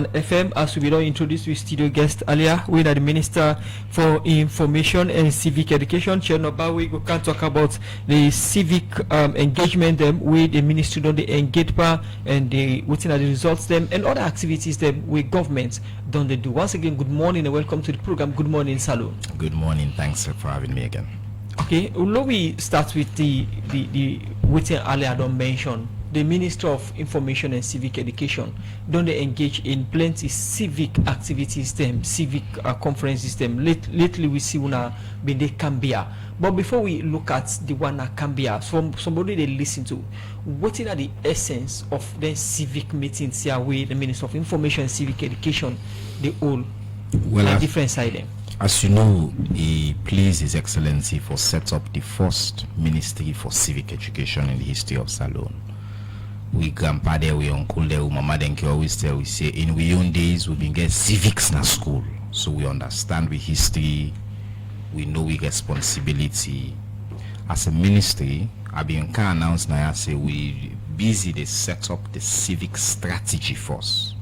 1 FM. As we don't introduce with studio guest earlier, we are the Minister for Information and Civic Education. We can talk about the civic engagement with the ministry, the engagement and the within the results them and other activities them with governments don't they do. Once again, good morning and welcome to the program. Good morning, Salon. Good morning. Thanks for having me again. Okay, let we start with the within earlier I don't mention. The Minister of Information and Civic Education don't they engage in plenty civic activities them, civic conferences them. Lately we see una been the Kambia. But before we look at the one at Kambia, somebody they listen to, what is the essence of the civic meetings here with the Minister of Information and Civic Education, the whole different side them? As you know, he pleased His Excellency for set up the first Ministry for Civic Education in the history of Salon. We grandpa there, we uncle there, we mama then always tell, we say in we own days we been get civics na school. So we understand we history, we know we responsibility. As a ministry, I been can announce now say we busy to set up the civic strategy first.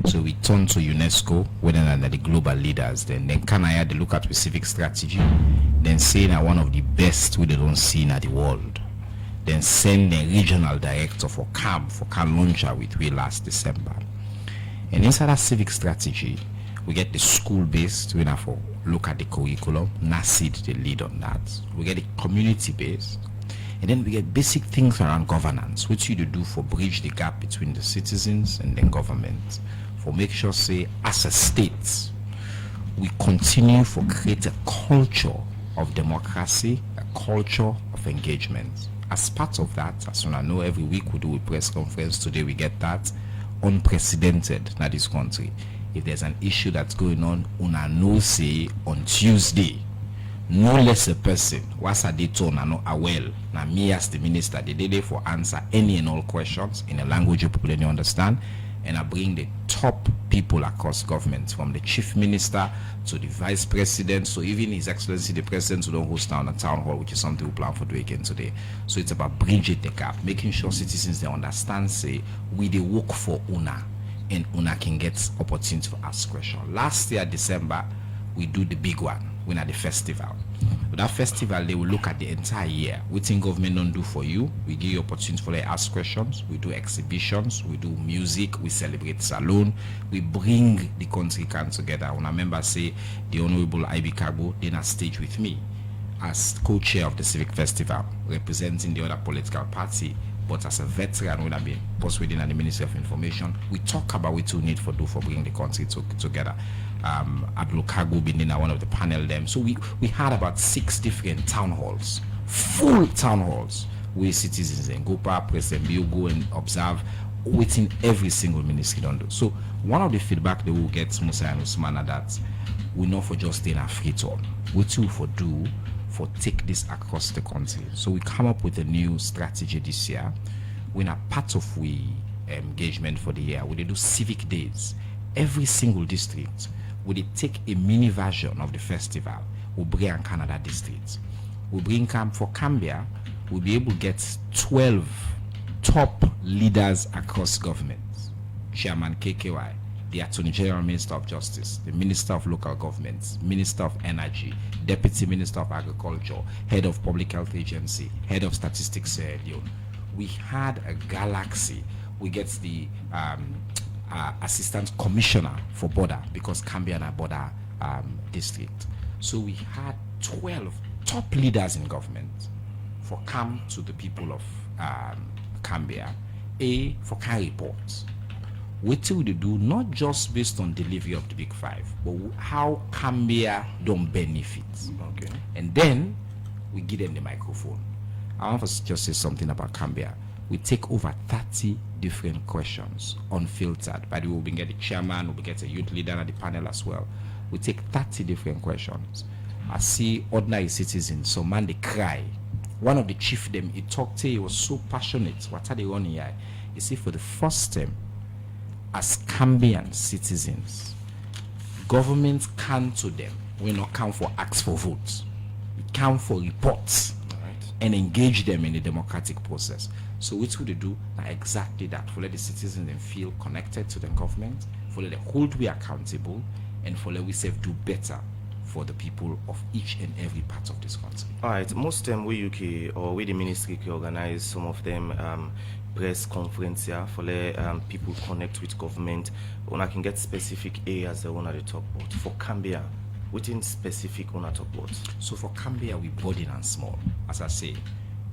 So we turn to UNESCO, whether than the global leaders, then can I had to look at the civic strategy, then say that one of the best we don't see in the world. Then send the regional director for CAM launcher with we last December. And inside that civic strategy, we get the school-based, we have to look at the curriculum, NACID the lead on that. We get the community-based, and then we get basic things around governance, which you do for bridge the gap between the citizens and the government, for make sure say as a state, we continue for create a culture of democracy, a culture of engagement. As part of that, as soon as I know every week we do a press conference, today we get that unprecedented in this country. If there's an issue that's going on, una know say on Tuesday, no less a person, what's a day to na no well, na me as the minister, the day for answer any and all questions in a language you people don't understand, and I bring the top people across government, from the chief minister to the vice president, so even His Excellency the president who don't host down a town hall, which is something we plan for doing again today. So it's about bridging the gap, making sure citizens they understand, say we they work for una, and una can get opportunity to ask questions. Last year December we do the big one, we at the festival. With that festival, they will look at the entire year. We think government don't do for you. We give you opportunity for them to ask questions. We do exhibitions. We do music. We celebrate Salon. We bring the country can together. When I remember say the Honorable IB Carbo did a stage with me as co-chair of the Civic Festival, representing the other political party, but as a veteran when I be post within the Ministry of Information, we talk about what we need for bringing the country together. Abdul Kago being in one of the panel them. So we had about 6 different town halls, full town halls, where citizens and Gopa, President Bio go and observe within every single ministry don't do. So one of the feedback they will get Musa and Usman that we know for just in a free turn. We too for do for take this across the country. So we come up with a new strategy this year. We're a part of we engagement for the year. We do civic days. Every single district we take a mini version of the festival. We'll bring in Canada districts. We'll bring camp for Kambia. We'll be able to get 12 top leaders across government. Chairman KKY, the Attorney General, Minister of Justice, the Minister of Local Governments, Minister of Energy, Deputy Minister of Agriculture, Head of Public Health Agency, Head of Statistics. We had a galaxy. We get the Assistant Commissioner for Border, because Kambia na border district. So we had 12 top leaders in government for come to the people of Kambia, for carry reports. What do we do, not just based on delivery of the Big Five, but how Kambia don't benefit. Okay. And then we give them the microphone. I want to just say something about Kambia. We take over 30 different questions, unfiltered. By the way, we get the chairman, we get a youth leader at the panel as well. We take 30 different questions. I see ordinary citizens, so man, they cry. One of the chief them, he talked to, he was so passionate. What are they running here? He said for the first time, as Kambian citizens, government come to them. We not come for acts for votes. We come for reports, right, and engage them in the democratic process. So what would they do? Now exactly that. For let the citizens then feel connected to the government, for let hold we accountable, and for let we self do better for the people of each and every part of this country. All right, most time we UK or we the ministry can organize some of them press conference here for let people connect with government. When I can get specific areas that want to talk about. For Kambia, within specific want to talk about. So for Kambia, we burden and small. As I say,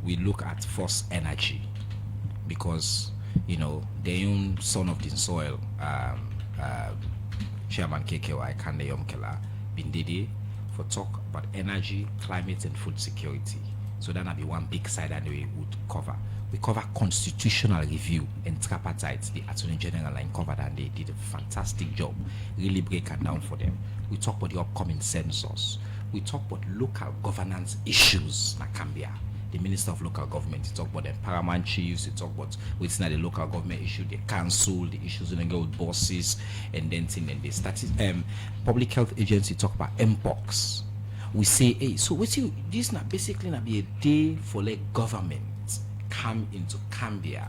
we look at first energy, because you know the own son of the soil, Chairman KKY Kande Yomkela Bindidi, for talk about energy, climate, and food security. So that'll be one big side that we would cover. We cover constitutional review and tripartite. The Attorney General line covered, and they did a fantastic job, really breaking down for them. We talk about the upcoming census. We talk about local governance issues like Kambia. The Minister of Local Government, he talk about the paramount chiefs, he talk about what's not the local government issue, the council, the issues in the with bosses, and then the statistics. Public health agency talk about MPOX. We say, hey, so what's you? This not basically not be a day for like government come into Kambia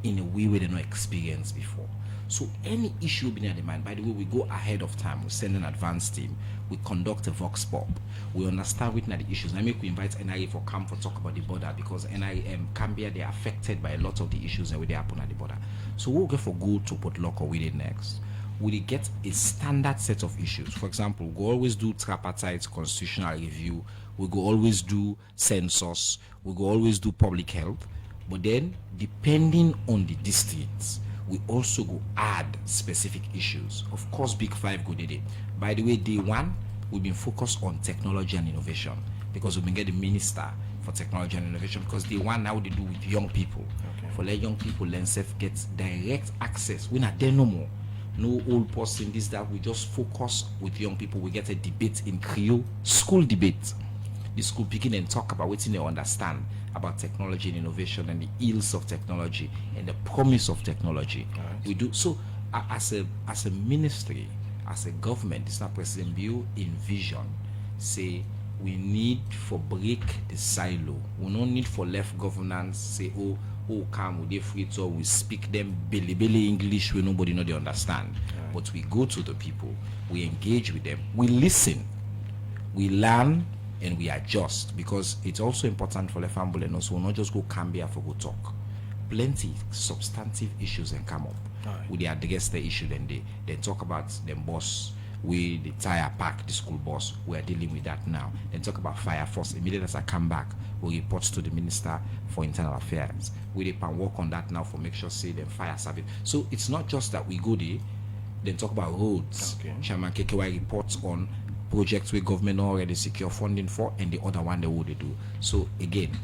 in a way we did not experience before. So any issue being at the mind, by the way, we go ahead of time. We send an advance team. We conduct a vox pop. We understand which are the issues. I make we invite NRA for come for talk about the border, because NRA Kambia, they are affected by a lot of the issues that will happen at the border. So we'll go for go to put lock or with it next. We get a standard set of issues. For example, we always do tripartite constitutional review. We go always do census. We go always do public health. But then, depending on the districts, we also go add specific issues. Of course, Big Five go did it. By the way, day one, we've been focused on technology and innovation, because we've been getting minister for technology and innovation, because day one now they do with young people. Okay. For let young people learn self get direct access. We're not there no more. No old person, this, that. We just focus with young people. We get a debate in Creole, school debate. The school begin and talk about what they understand about technology and innovation, and the ills of technology and the promise of technology. Right. We do so as a ministry, as a government. It's not President Bill in vision. Say we need for break the silo. We don't need for left governance. Say come with the free talk. We speak them billy English where nobody know they understand. Right. But we go to the people. We engage with them. We listen. We learn. And we adjust, because it's also important for the family and also not just go Kambia for go talk. Plenty substantive issues and come up. Right. We address the issue, then they talk about them boss. We the tire park, the school bus. We are dealing with that now. Then talk about fire force. Immediately as I come back, we report to the Minister for Internal Affairs. We can work on that now for make sure say them fire service. So it's not just that we go there, then talk about roads. Okay. Chairman KKY reports on projects where government already secure funding for, and the other one they would do. So again,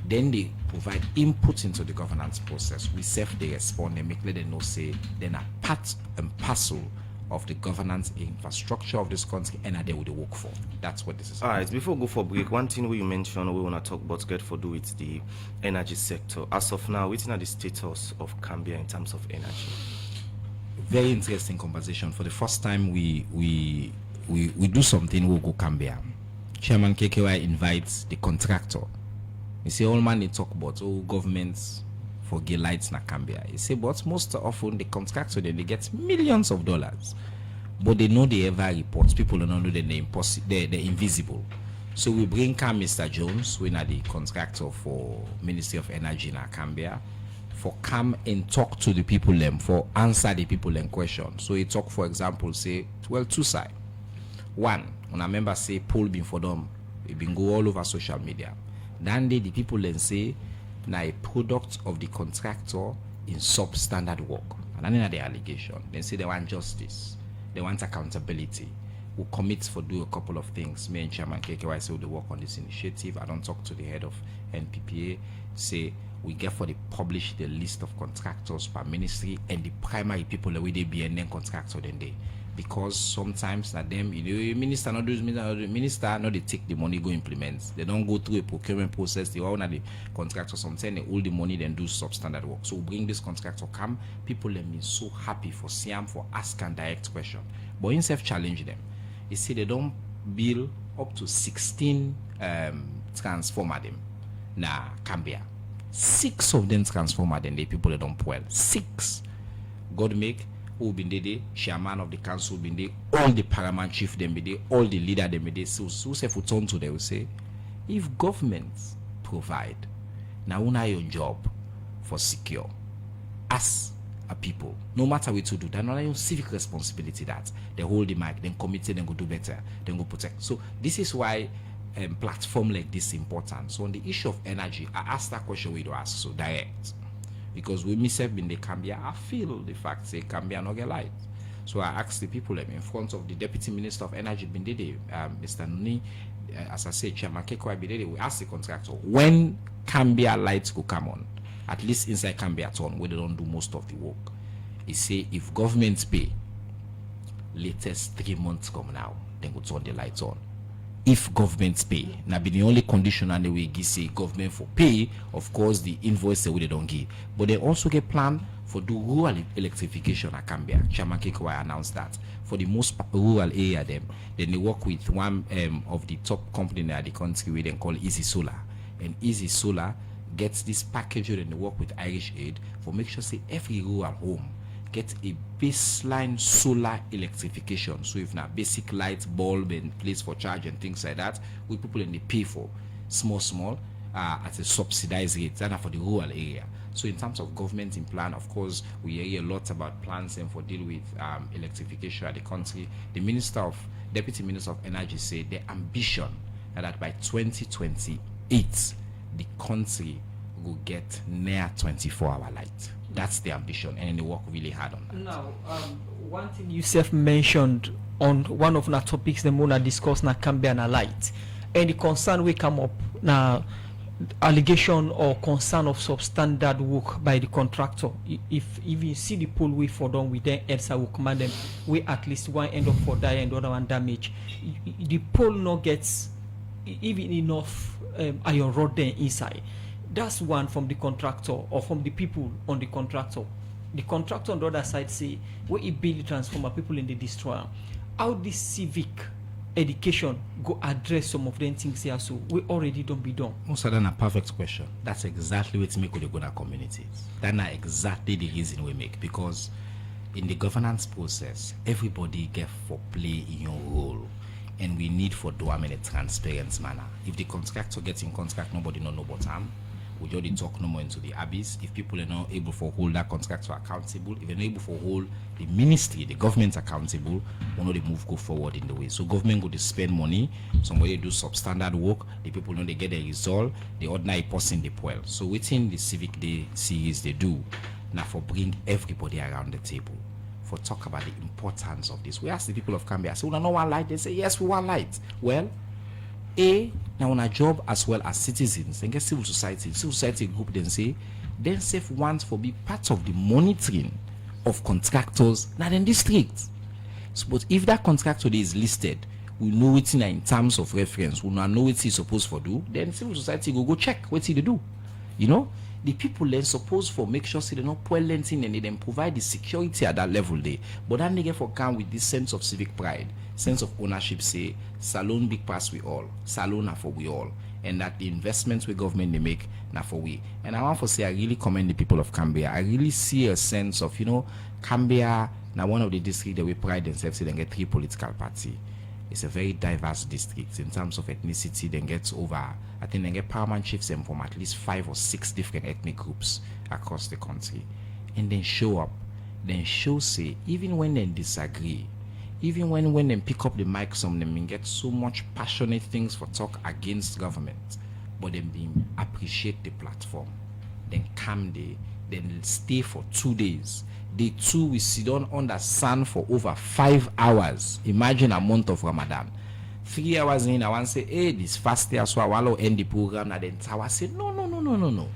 then they provide input into the governance process. We they respond and make let them know say they're a part and parcel of the governance infrastructure of this country, and they would work for. That's what this is. All right, before we go for break, one thing you mentioned we want to talk about get for do with the energy sector. As of now, what's the status of Kambia in terms of energy? Very interesting conversation. For the first time, we do something, we'll go Kambia. Chairman KKY invites the contractor. You see, all man they talk about governments for gay lights na Kambia. You see, but most often the contractor they get millions of dollars, but they know they ever report. People don't know they're invisible. So we bring Mr. Jones, we are the contractor for Ministry of Energy na Kambia, for come and talk to the people them, for answer the people in question. So he talk, for example, say, well, two sides. One, when I remember say poll been for them, it been go all over social media. Then the people then say now a product of the contractor in substandard work. And then the allegation. They say they want justice. They want accountability. We commit for do a couple of things. Me and Chairman KKY say we work on this initiative. I don't talk to the head of NPPA. Say we get for the publish the list of contractors per ministry and the primary people that we they be and then contractor then they. Because sometimes that them, minister not do minister not they take the money go implement. They don't go through a procurement process. They all not the contractor. Sometimes they all the money then do substandard work. So we bring this contractor come. People have been so happy for Siam for asking direct question. But instead challenge them. You see they don't build up to 16 transformer them. Nah, Kambia. 6 of them transformer then the people they don't well. 6. God make who been there, chairman of the council been there, all the paramount chief them be there, all the leader them be there. So say for turn to they will say, if governments provide, now una your job for secure as a people, no matter what to do, that's not your civic responsibility that they hold the mic, then committed, then go do better, then go protect. So this is why platform like this is important. So on the issue of energy, I asked that question we do ask so direct. Because we myself in the Kambia, I feel the fact say Kambia not get light. So I asked the people in front of the Deputy Minister of Energy, Bindede, Mr. Nuni, as I say, Chairman Kekwa Bindede, we asked the contractor when Kambia lights will come on, at least inside Kambia town, where they don't do most of the work. He say if governments pay, latest 3 months come now, then go turn the lights on. If governments pay, now be the only condition and the way give say government for pay, of course the invoice they don't give. But they also get plan for the rural electrification at Kambia. Chairman Kekwa announced that for the most rural area then they work with one of the top company in the country we then call Easy Solar. And Easy Solar gets this package and they work with Irish Aid for make sure say every rural home get a baseline solar electrification. So if now basic light bulb and place for charge and things like that, we people in the pay for small at a subsidized rate, that for the rural area. So in terms of government in plan, of course, we hear a lot about plans and for deal with electrification at the country. The Deputy Minister of Energy said the ambition that by 2028 the country will get near 24-hour light. That's the ambition, and they work really hard on that. Now, one thing you self-mentioned on one of the topics the Mona discussed na Kambia na light, and the concern will come up now, allegation or concern of substandard work by the contractor. If you see the pole way for done, we then EDSA will command them, we at least one end up for die and the other one damage. The pole not gets even enough iron rod there inside. That's one from the contractor or from the people on the contractor. The contractor on the other side say, where he build the transformer, people in the destroyer. How this civic education go address some of them things here, so we already don't be done. Also, that's a perfect question. That's exactly what make we go to communities. That's not exactly the reason we make, because in the governance process, everybody get for play in your role. And we need for do in a transparent manner. If the contractor gets in contract, nobody know about time. We already talk no more into the abyss. If people are not able to hold that contractor accountable, if they're not able to hold the ministry, the government accountable, we know they move go forward in the way. So government go to spend money, somebody do substandard work, the people know they get a result, the ordinary person they well. So within the Civic Day series they do, now for bring everybody around the table, for talk about the importance of this. We ask the people of Kambia, so we don't want light, they say yes, we want light. Well, now on our job as well as citizens, and get civil society group then say safe wants for be part of the monitoring of contractors not in district. So, but if that contractor is listed, we know it in terms of reference, we know what he's supposed to do, then civil society go check what he do. You know, the people then supposed for make sure they don't pour lenting and they then provide the security at that level there. But then they get for come with this sense of civic pride, sense of ownership, say Salone big pass we all, Salone are for we all, and that the investments we government they make now for we. And I want to say I really commend the people of Kambia. I really see a sense of, you know, Kambia now one of the districts that we pride themselves in and get 3 political parties. It's a very diverse district in terms of ethnicity. Then gets over, I think they get paramount chiefs from at least 5 or 6 different ethnic groups across the country, and then show up, then show say even when they disagree, even when they pick up the mic, some of them get so much passionate things for talk against government, but then being appreciate the platform, then come day, then stay for 2 days. Day 2 we sit down under sun for over 5 hours. Imagine a month of Ramadan. 3 hours in, I want to say, hey, this fast day, so I want to end the program. And then I say, no.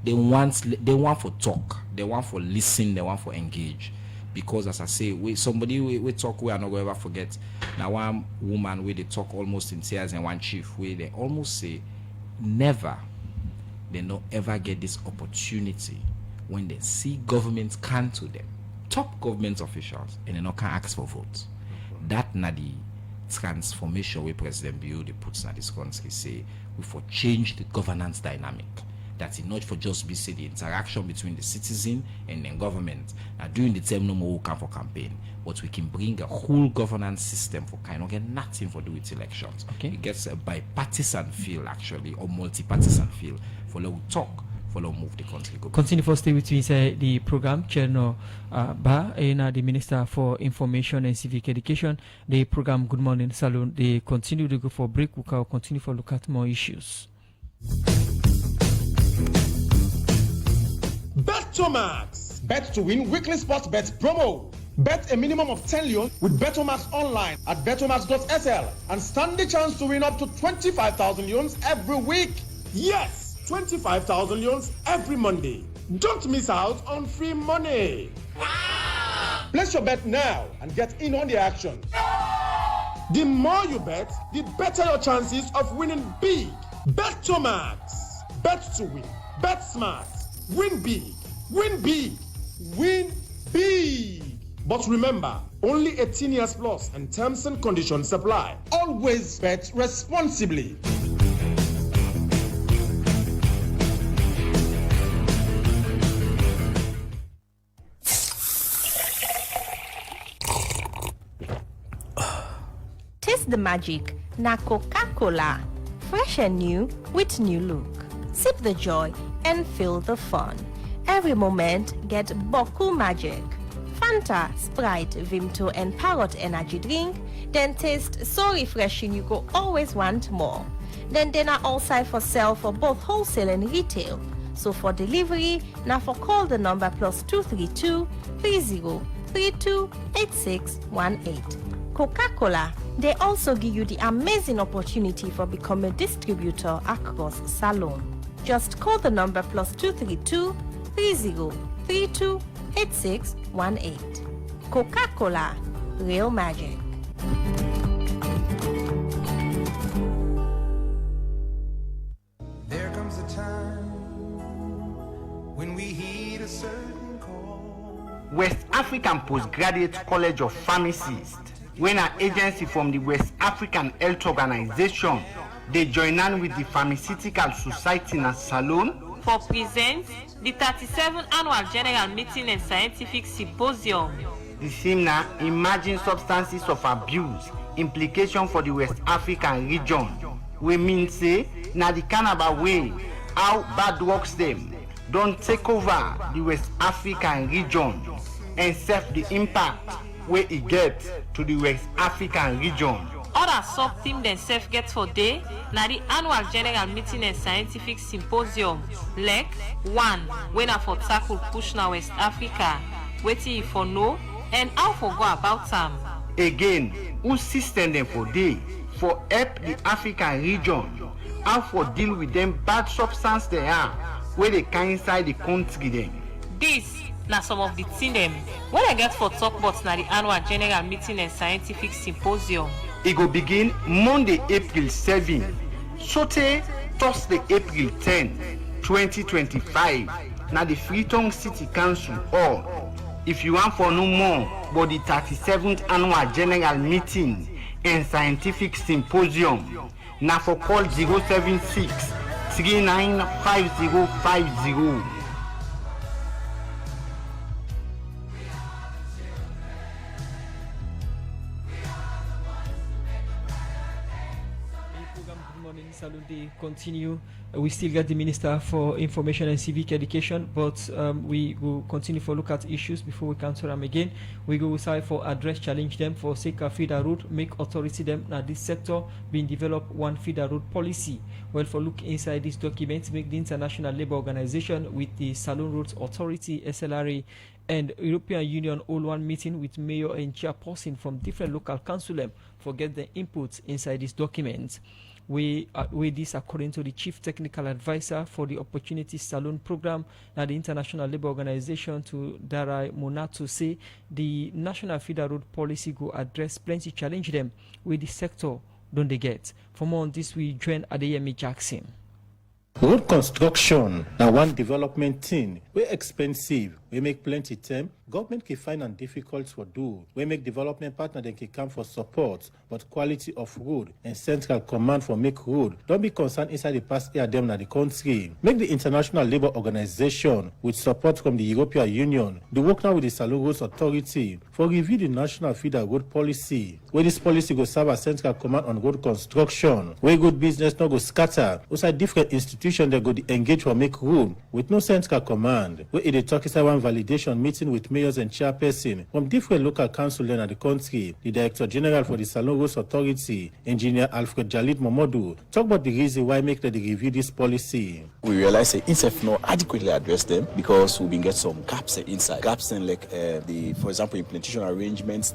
They want for talk. They want for listen. They want for engage. Because as I say, we talk, we are not going to ever forget. Now one woman where they talk almost in tears, and one chief where they almost say, never, they don't ever get this opportunity when they see governments come to them, top government officials, and they not can ask for votes. That na the transformation where President Bill puts in this country say we for change the governance dynamic. that it not for just be say the interaction between the citizen and the government. Now during the term no more come for campaign, but we can bring a whole governance system for kind of get nothing for do with elections. Okay. It gets a bipartisan feel actually, or multi-partisan feel for low talk. Follow move the country. Continue for stay with me inside the program. Cherno Ba, the Minister for Information and Civic Education. The program Good Morning Saloon. They continue to go for break. We can continue for look at more issues. Bet to Max. Bet to win weekly sports bet promo. Bet a minimum of 10 leons with Betomax online at betomax.sl and stand the chance to win up to 25,000 leons every week. Yes! 25,000 leons every Monday. Don't miss out on free money. Wow. Place your bet now and get in on the action. The more you bet, the better your chances of winning big. Bet to Max. Bet to win. Bet smart. Win big. Win big. Win big. But remember, only 18 years plus and terms and conditions apply. Always bet responsibly. The magic na Coca-Cola, fresh and new with new look. Sip the joy and feel the fun. Every moment get Boku magic. Fanta, Sprite, Vimto and Parrot energy drink, then taste so refreshing you go always want more. Then they are also for sale for both wholesale and retail. So for delivery, now for call the number +232 30 32 8618. Coca-Cola, they also give you the amazing opportunity for becoming a distributor across Salon. Just call the number +232 30 32 8618. Coca-Cola, real magic. There comes a time when we heed a certain call. West African Postgraduate College of Pharmacists, when an agency from the West African Health Organization, they join on with the Pharmaceutical Society in Salon for present the 37th Annual General Meeting and Scientific Symposium. The theme na Emerging Substances of Abuse, Implication for the West African Region. We mean say, na the cannabis way, how bad drugs them don't take over the West African region and self the impact where it gets to the West African region. Other sub-theme themselves get for day, na the Annual General Meeting and Scientific Symposium. Leg 1, when I for tackle push na West Africa, waiting you for know, and how for go about them. Again, who system them for day, for help the African region, how for deal with them bad substance they are, where they can inside the country them. This na some of the things them when I get for talk about na the Annual General Meeting and Scientific Symposium. It go begin Monday, April 7, Sote Thursday, April 10, 2025. Now the Freetown City Council Hall. If you want for no more about the 37th Annual General Meeting and Scientific Symposium, now for call 076 395050. Salute Day continue. We still got the Minister for Information and Civic Education, but we will continue for look at issues before we cancel them again. We go aside for address challenge them for sake of feeder route, make authority them now this sector being develop one feeder route policy. Well, for look inside this document, make the International Labour Organization with the Saloon Routes Authority (SLRA) and European Union all one meeting with mayor and chairperson from different local council them for get the inputs inside this document. We this according to the Chief Technical Advisor for the Opportunity Saloon Program at the International Labour Organization to Darai Monato say the National Feeder Road Policy go address plenty challenge them with the sector don't they get. For more on this we join Adeyemi Jackson. Road construction now one development thing. We expensive. We make plenty time. Government can find and difficult for do. We make development partner then can come for support, but quality of road and central command for make road. Don't be concerned inside the past year them na the country. Make the International Labour Organization with support from the European Union. Do work now with the Salon Roads Authority for review the National Feeder Road Policy. Where this policy go serve as central command on road construction. Where good business no go scatter. Outside different institutions they go engage for make road with no central command. Where it talk is one validation meeting with mayors and chairperson from different local councils in the country. The Director General for the Salon Roads Authority, Engineer Alfred Jalid Momodu, talk about the reason why make them review this policy. We realize that INSEF not adequately address them because we been get some gaps inside. Gaps in like for example, implementation arrangements,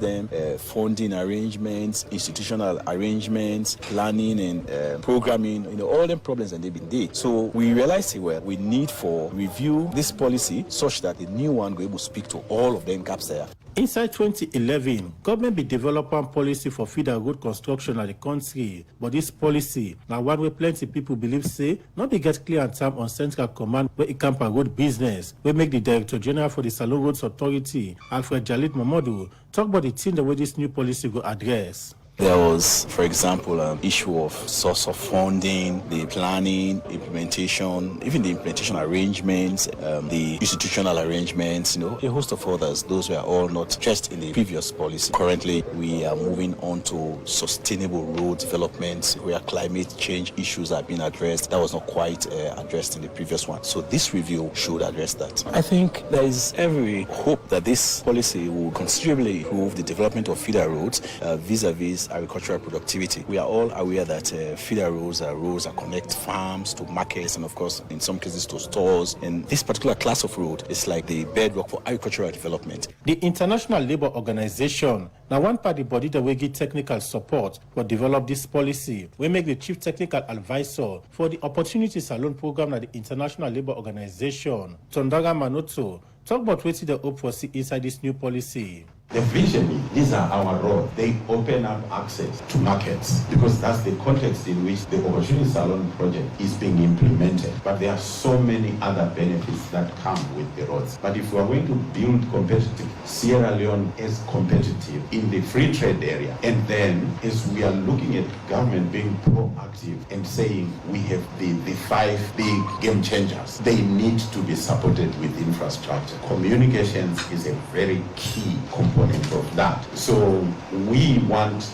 funding arrangements, institutional arrangements, planning and programming, all them problems that they've been there. So we realized we need for review this policy such that the new one will be able to speak to all of them gaps there. Inside 2011, government be developing policy for feeder road construction in the country. But this policy, now one way plenty people believe say, not be get clear and time on central command where it camp a road business. We make the Director General for the Salon Roads Authority, Alfred Jalid Momodu, talk about the thing the way this new policy will address. There was, for example, issue of source of funding, the planning, implementation, even the implementation arrangements, the institutional arrangements, a host of others. Those were all not addressed in the previous policy. Currently, we are moving on to sustainable road development where climate change issues are being addressed. That was not quite addressed in the previous one. So this review should address that. I think there is every hope that this policy will considerably improve the development of feeder roads vis-a-vis agricultural productivity. We are all aware that feeder roads are roads that connect farms to markets and of course in some cases to stores, and this particular class of road is like the bedrock for agricultural development. The International Labour Organization now one party body that will give technical support for develop this policy. We make the chief technical advisor for the Opportunity Salon program at the International Labour Organization, Tondaga Manoto, talk about what they hope for see inside this new policy. The vision is, these are our roads. They open up access to markets because that's the context in which the Opportunity Salon project is being implemented. But there are so many other benefits that come with the roads. But if we are going to build competitive, Sierra Leone is competitive in the free trade area. And then as we are looking at government being proactive and saying we have the 5 big game changers, they need to be supported with infrastructure. Communications is a very key component of that. So we want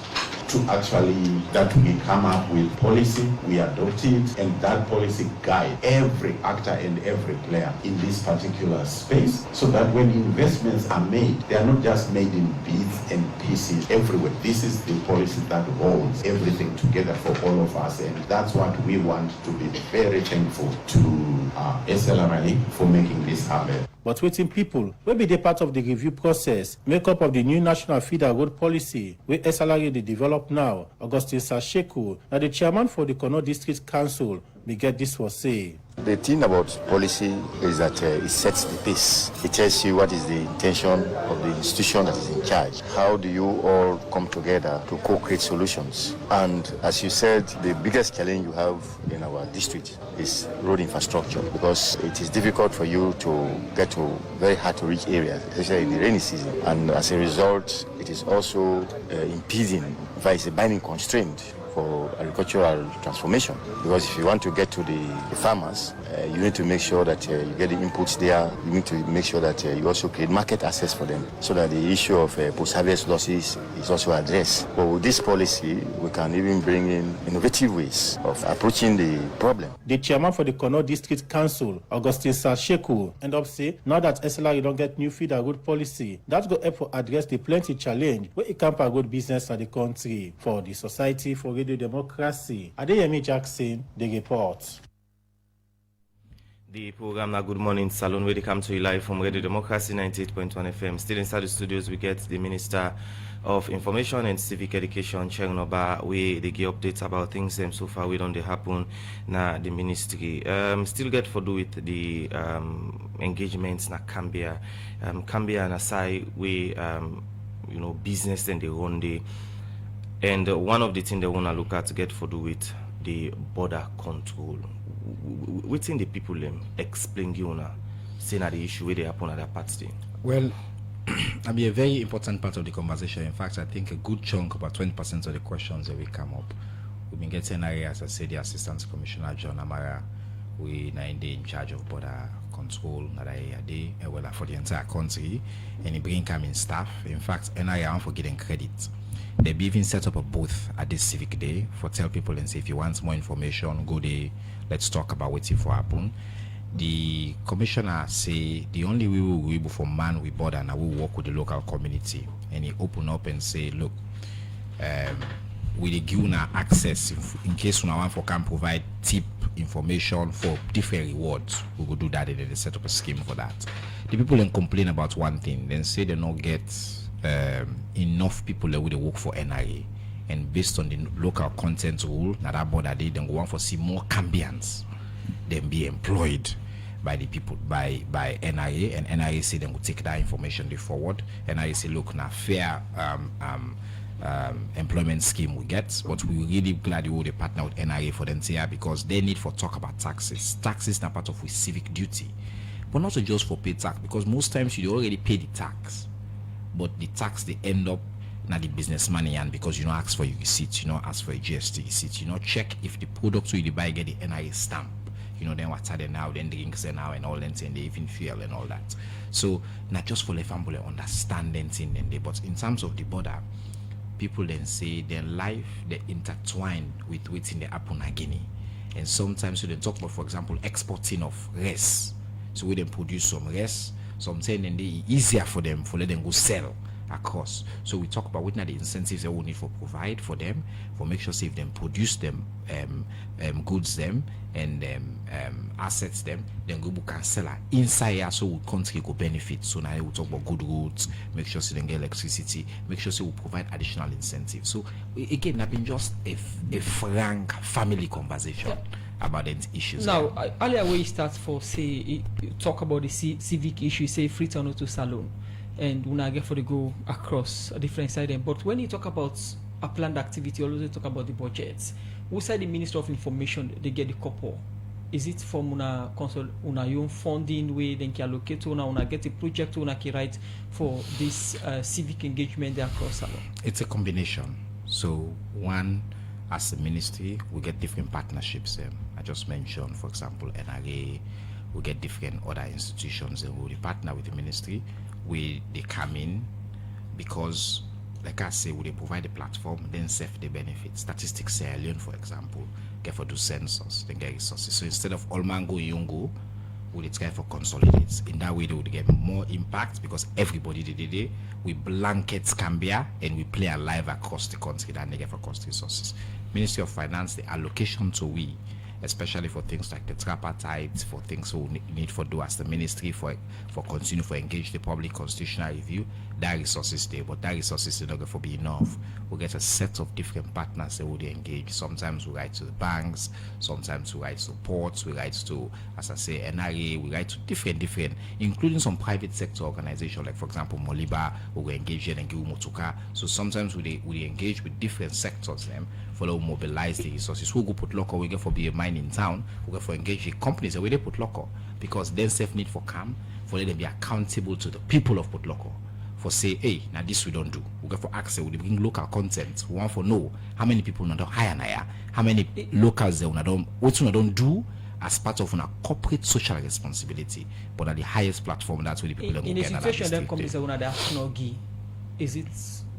to actually that we come up with policy, we adopt it, and that policy guide every actor and every player in this particular space so that when investments are made, they are not just made in bits and pieces everywhere. This is the policy that holds everything together for all of us, and that's what we want to be very thankful to SLRI for making this happen. But waiting people will be the part of the review process, make up of the new National Feeder Road Policy, where SLRA they develop now. Augustine Sasheku, now the chairman for the Kono District Council, may get this for say. The thing about policy is that it sets the pace. It tells you what is the intention of the institution that is in charge. How do you all come together to co-create solutions? And as you said, the biggest challenge you have in our district is road infrastructure, because it is difficult for you to get to very hard to reach areas, especially in the rainy season. And as a result, it is also impeding, in fact, it's a binding constraint for agricultural transformation, because if you want to get to the farmers, you need to make sure that you get the inputs there. You need to make sure that you also create market access for them, so that the issue of post-harvest losses is also addressed. But with this policy, we can even bring in innovative ways of approaching the problem. The chairman for the Kono District Council, Augustine Sasheku, end up say, now that SLRA don't get new feeder road policy, that's go help for address the plenty challenge where it can road business at the country. For the Society for Radio Democracy, Adeyemi Jackson, the report. The program now Good Morning Salon, where they come to you live from Radio Democracy 98.1 FM. Still inside the studios, we get the Minister of Information and Civic Education, Chengnoba, where they give updates about things so far we don't happen na the ministry. Still get for do with the engagements na Kambia. Kambia and Asai, we business and the run day. And one of the things they want to look at to get for do with the border control. within the people explain you now, say na the issue where they happen at that party. Well, I mean, a very important part of the conversation. In fact, I think a good chunk, about 20% of the questions that will come up, we've been getting area, as I said, the Assistant Commissioner John Amara, we are in charge of border control for the entire country, and he bring coming staff. In fact, NIA aren't for getting credit. They be even set up a booth at this civic day for tell people and say if you want more information, go there. Let's talk about what's for happen. The commissioner say the only way we will be able for man we border and I will work with the local community, and he open up and say, look, we give now access in case one for can provide tip information for different rewards. We will do that and they set up a scheme for that. The people then complain about one thing, then say they don't get enough people that will work for NIA, and based on the local content rule, now that border they then go on for see more Kambians then be employed by the people by NIA, and NIA say they will take that information they forward. NIA say look now fair employment scheme we get, but we really glad you would partner with NIA for them here because they need for talk about taxes. Taxes are part of with civic duty, but not just for pay tax, because most times you already pay the tax, but the tax they end up now the business money, and because you don't ask for your receipt, you don't ask for a GST receipt, you know, check if the products you buy get the NIA stamp, you know, then what's there now, then drinks there now and all that, and they even fuel and all that. So not just for the family understanding thing and they, but in terms of the border, people then say their life they intertwine with what's in the happen again. And sometimes we then talk about, for example, exporting of rice. So we then produce some rice, sometimes then they easier for them for let them go sell across. So we talk about what are the incentives they will need for provide for them, for make sure say if them produce them goods them and assets them, then go can sell inside here so country go benefit. So now we talk about good roads, make sure say they get electricity, make sure say we provide additional incentives. So again, that been just a frank family conversation about the issues. Now, earlier we start for say talk about the civic issue, say free turn to salon, and when I get for the go across a different side. But when you talk about a planned activity, always talk about the budgets. Who said the Minister of Information they get the couple? Is it from una own funding way then can allocate una get a project una can write for this civic engagement there across salon? It's a combination. So one, as a ministry, we get different partnerships. I just mentioned, for example, NRA. We get different other institutions and we partner with the ministry. They come in because, like I say, we provide a platform, then self the benefits. Statistics say alone, for example, get for do census, then get resources. So instead of all mango yungo, we try for consolidates. In that way, they would get more impact because everybody did we blanket Kambia and we play alive across the country that they get for cost resources. Ministry of Finance, the allocation to we, especially for things like the tripartite, for things we need for do as the ministry for continue for engage the public constitutional review, that resources there, but that resources is not going to be enough. We get a set of different partners that would engage. Sometimes we write to the banks, sometimes we write to ports, we write to, as I say, NRA, we write to different, including some private sector organizations, like for example, Moliba, we engage in and give Motuka. So sometimes we engage with different sectors, them, for to mobilize the resources. We go put local, we get for be a mine in town, we get for engage the companies that we they put local, because then self need for come, for let them be accountable to the people of put local. For say, hey, now this we don't do. We go for access, we bring local content. We want for know how many people not hire, how many locals they don't, what we don't do as part of a corporate social responsibility. But at the highest platform, that's where the people in a situation them companies that is it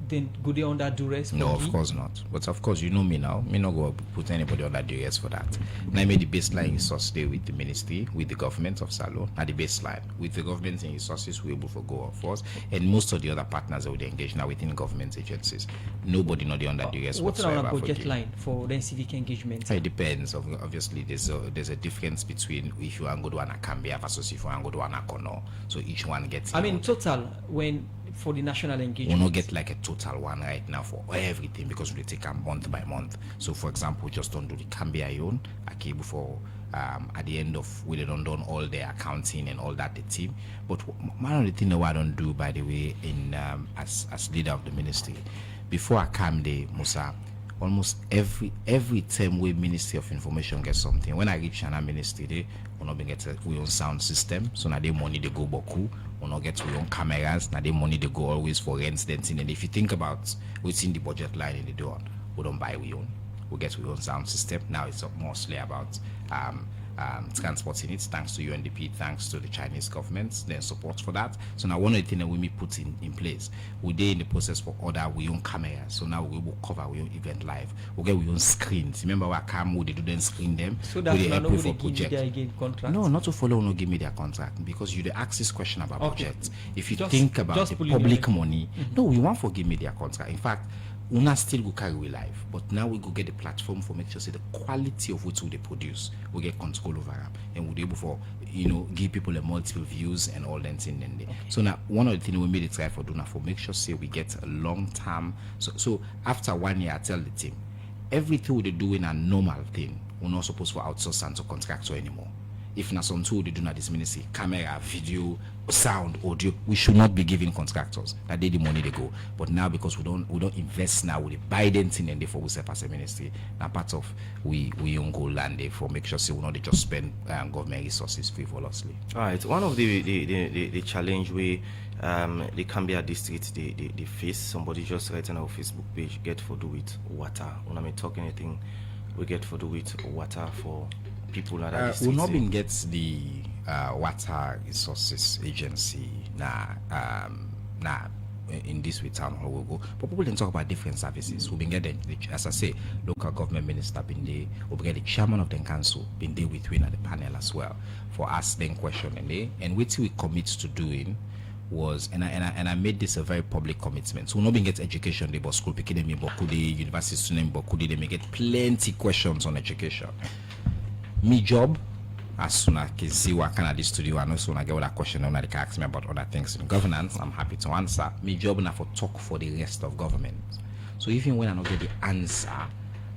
then go there under duress? No, of course not. But of course, you know me now. Me not go put anybody under duress for that. Now I made the baseline resource there with the ministry, with the government of Salon. At the baseline, with the government and resources, we're able to go off first. And most of the other partners that would engage now within government agencies. Nobody not the under duress whatsoever. What's our budget line for then civic engagement? It depends. Obviously, there's a difference between if you want to go to an Kambia versus if you want to go to an Kono. So each one gets. I mean, total when. For the national engagement, we don't get like a total one right now for everything because we take a month by month. So for example, we just don't do the Kambia own for at the end of we don't done all the accounting and all that the team. But one of the things that I don't do, by the way, in as leader of the ministry, before I come there, Musa, almost every term where Ministry of Information gets something. When I reach an ministry, they will not get we own sound system. So now they money they go boku. We not get we own cameras. Now they money they go always for rents, dancing. And if you think about what's in the budget line in the door, we don't buy we own. We get we own sound system. Now it's mostly about transporting it, thanks to UNDP, thanks to the Chinese government, their support for that. So now one of the things that we may put in place, we're in the process for order we own cameras. So now we will cover we own event live. We get we own screens. Remember what Cam they do then screen them. So that's not for project. Contract? No, not to follow no give me their contract, because you ask this question about budget. If you just think about the public money, no, we want for give me their contract. In fact, Una still go carry we live, but now we go get the platform for make sure say the quality of what they produce, we get control over them, and we'll be able for give people a multiple views and all that thing. So now one of the things we made it try for do now for make sure say we get a long term. So after 1 year, I tell the team everything we do in a normal thing, we're not supposed to outsource and to contractor anymore. If not some tool they do not this ministry, camera, video, sound, audio, we should not be giving contractors. That they the money they go. But now because we don't invest now with the Biden thing and therefore we say as a ministry, now part of we own go land there for make sure say we not just spend government resources frivolously. All right. One of the challenge we the Kambia district they face, somebody just write on our Facebook page, get for do with water. When I talk anything, we get for do with water for people that we not been gets the water resources agency in this way town hall will go, but people then talk about different services. We've been getting, as I say, local government minister been there, we've got the chairman of the council been there with at the panel as well for us then questioning and what we commit to doing was, and I made this a very public commitment. So we're not being get education, they but school picking them in Bokudi, university student Bokudi, they may get plenty questions on education. Me job, as soon as I can see what kind of this studio and also when I get that question and they can ask me about other things in governance, I'm happy to answer. Me job now for talk for the rest of government. So even when I don't get the answer,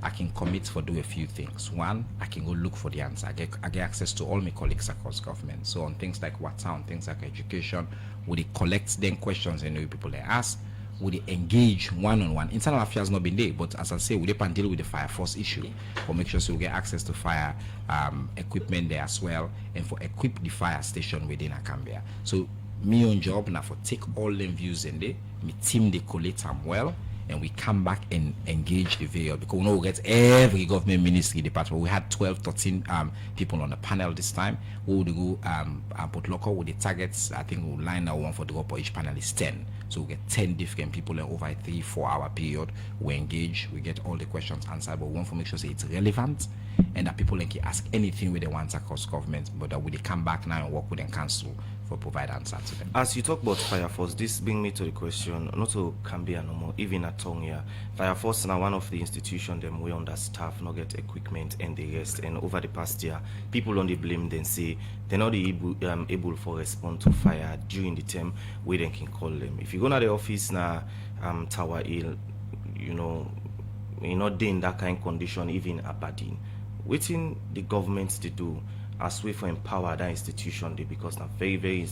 I can commit for do a few things. One, I can go look for the answer. I get access to all my colleagues across government. So on things like water, on things like education, would they collect them questions and the people they ask? Would they engage one-on-one? Internal affairs not been there, but as I say, would they deal with the fire force issue for make sure so we get access to fire equipment there as well, and for equip the fire station within a Kambia. So me on job now for take all them views in there, me team they collate them well, and we come back and engage the video because we know we get every government ministry department. We had 13 people on the panel this time. We would go put local with the targets. I think we'll line out one for the group, each panel is 10. So we get 10 different people in over a 3-4 hour period. We engage, we get all the questions answered, but we want to make sure say it's relevant and that people can ask anything with they want across government, but that we they come back now and work with the council for provide answer to them. As you talk about fire force, this brings me to the question, not to Kambia no more, even at Tongia. Fire force now one of the institutions them we understaff, not get equipment and the rest. And over the past year, people only blame them, say they're not able for respond to fire during the term where they can call them. If you go to the office now, Tower Hill, you're not in that kind of condition, even Aberdeen. Waiting the government to do as we for empower that institution because now very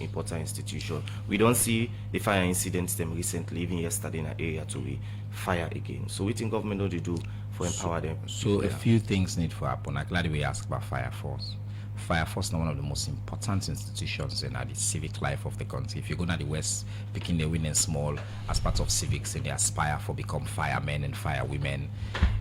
important institution. We don't see the fire incidents them recently, even yesterday in an area to be fire again. So we think government what they do for empower them. So a few things need to happen. I'm glad we asked about fire force. Fire force is one of the most important institutions in the civic life of the country. If you go to the West, picking the women small as part of civics, and they aspire for become firemen and firewomen,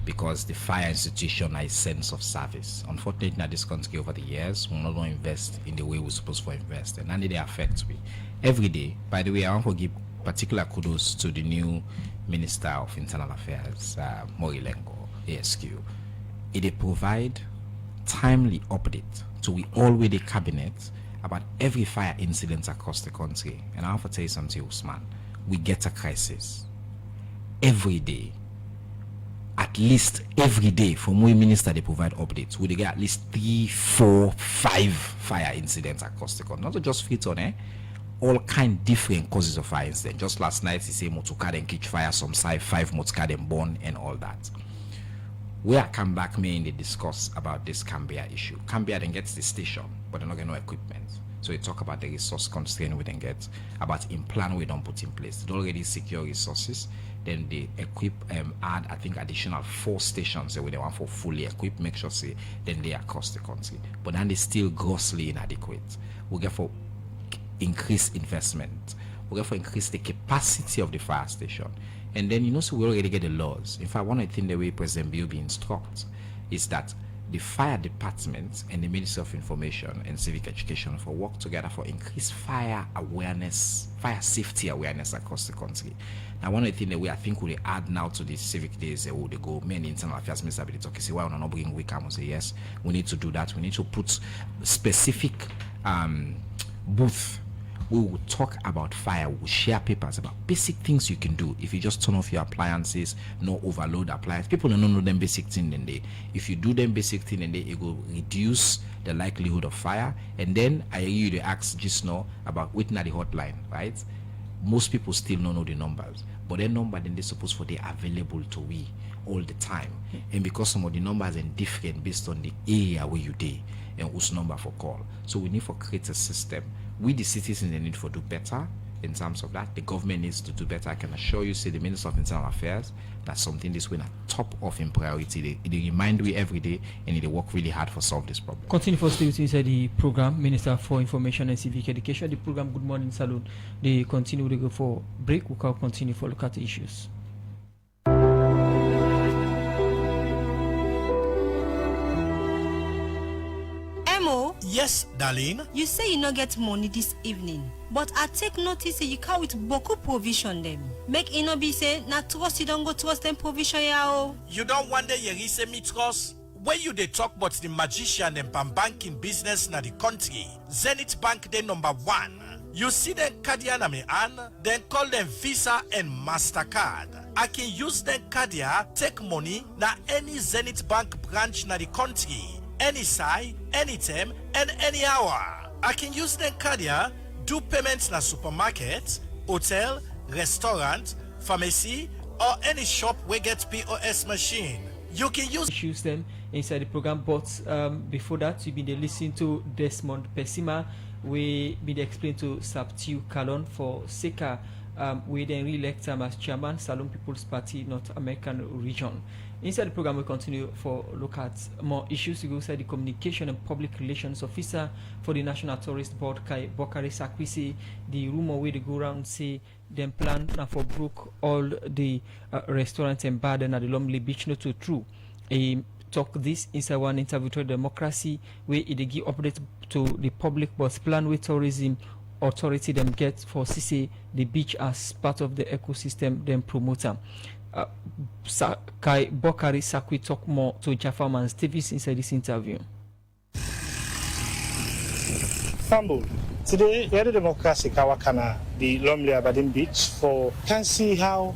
because the fire institution has a sense of service. Unfortunately, in this country over the years, we don't invest in the way we're supposed to invest, and they affect me every day. By the way, I want to give particular kudos to the new Minister of Internal Affairs, Morilengo, ASQ. They provide timely update to we all with the cabinet about every fire incident across the country. And I want to tell you something, Usman. We get a crisis every day. At least every day from one minister they provide updates. We get at least 3, 4, 5 fire incidents across the country. Not just Freetown, all kind different causes of fire incidents. Just last night he said motorcar then catch fire, some side 5 motorcar then burn and all that. Where I come back me and they discuss about this Kambia issue. Kambia then gets the station, but they're not getting no equipment. So we talk about the resource constraint we then get, about in plan we don't put in place. They already secure resources. then they equip add I think additional 4 stations where they want for fully equipped, make sure say then they across the country, but then they still grossly inadequate. We get for increased investment, we get for increase the capacity of the fire station, and then so we already get the laws. In fact, one of the things the way President Bill instructs is that the fire department and the Ministry of Information and Civic Education for work together for increased fire awareness, fire safety awareness across the country. Now, one of the things that I think we add now to the civic days, they go, many internal affairs minister will talk, say, why we're not bringing week? I say, yes, we need to do that. We need to put specific booth. We will talk about fire, we'll share papers about basic things you can do. If you just turn off your appliances, no overload appliances. People don't know them basic things, then if you do them basic things, then it will reduce the likelihood of fire. And then I hear you to ask just now about waiting at the hotline, right? Most people still don't know the numbers, but their number then they're supposed for they available to we all the time. And because some of the numbers are different based on the area where you day and whose number for call. So we need to create a system. We the citizens they need to do better in terms of that. The government needs to do better. I can assure you, say the Minister of Internal Affairs, that's something this way at top of in priority. They remind we every day and they work really hard for solve this problem. Continue for still inside the program, Minister for Information and Civic Education. The program Good Morning Salute. They continue to go for break. We can continue for look at the issues. Yes, darling. You say you no get money this evening, but I take notice say you come with boku provision them. Make it no be say na trust you don't go trust them provision ya. You don't wonder you say me trust? When you they talk about the magician and banking business na the country, Zenith Bank they number 1. You see them Kambia na me an, then call them Visa and MasterCard. I can use them Kambia take money na any Zenith Bank branch na the country. Any side, anytime, and any hour. I can use the Kambia, do payments na supermarket, hotel, restaurant, pharmacy, or any shop where get POS machine. You can use them inside the program, but before that, you've been listening to Desmond Pesima. We been explained to Sabtiu Kalon for Seka. We then re-elect him as chairman, Salon People's Party, North American region. Inside the program, we continue for look at more issues. We go inside the communication and public relations officer for the National Tourist Board, Kai Bokari Sakwisi. The rumor where they go around say them plan now for broke all the restaurants and bar at the Lumley Beach. Not too true. Talk this inside one interview to Democracy where it give update to the public, but plan with tourism authority them get for CC the beach as part of the ecosystem then promoter. Kai Bokari Sakwi talk more to Jaffarman Davis inside this interview. Fumble. Today, we had a Democracy Kawakana, the Lumley Aberdeen Beach, can see how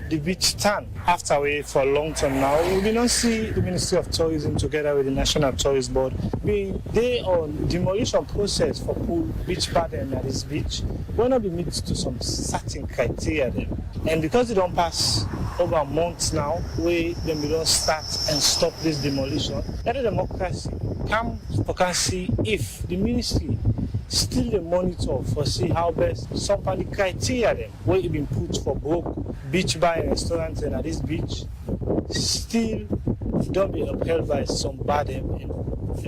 the beach stand after we for a long time now. We will not see the Ministry of Tourism together with the National Tourist Board being there on demolition process for pool beach garden at this beach. Will not be meet to some certain criteria then. And because they don't pass over a month now, we don't start and stop this demolition. Let the Democracy come for see if the ministry still the monitor for see how best some of the criteria then where it been put for broke beach bar and restaurants and at this beach still don't be upheld by some bar and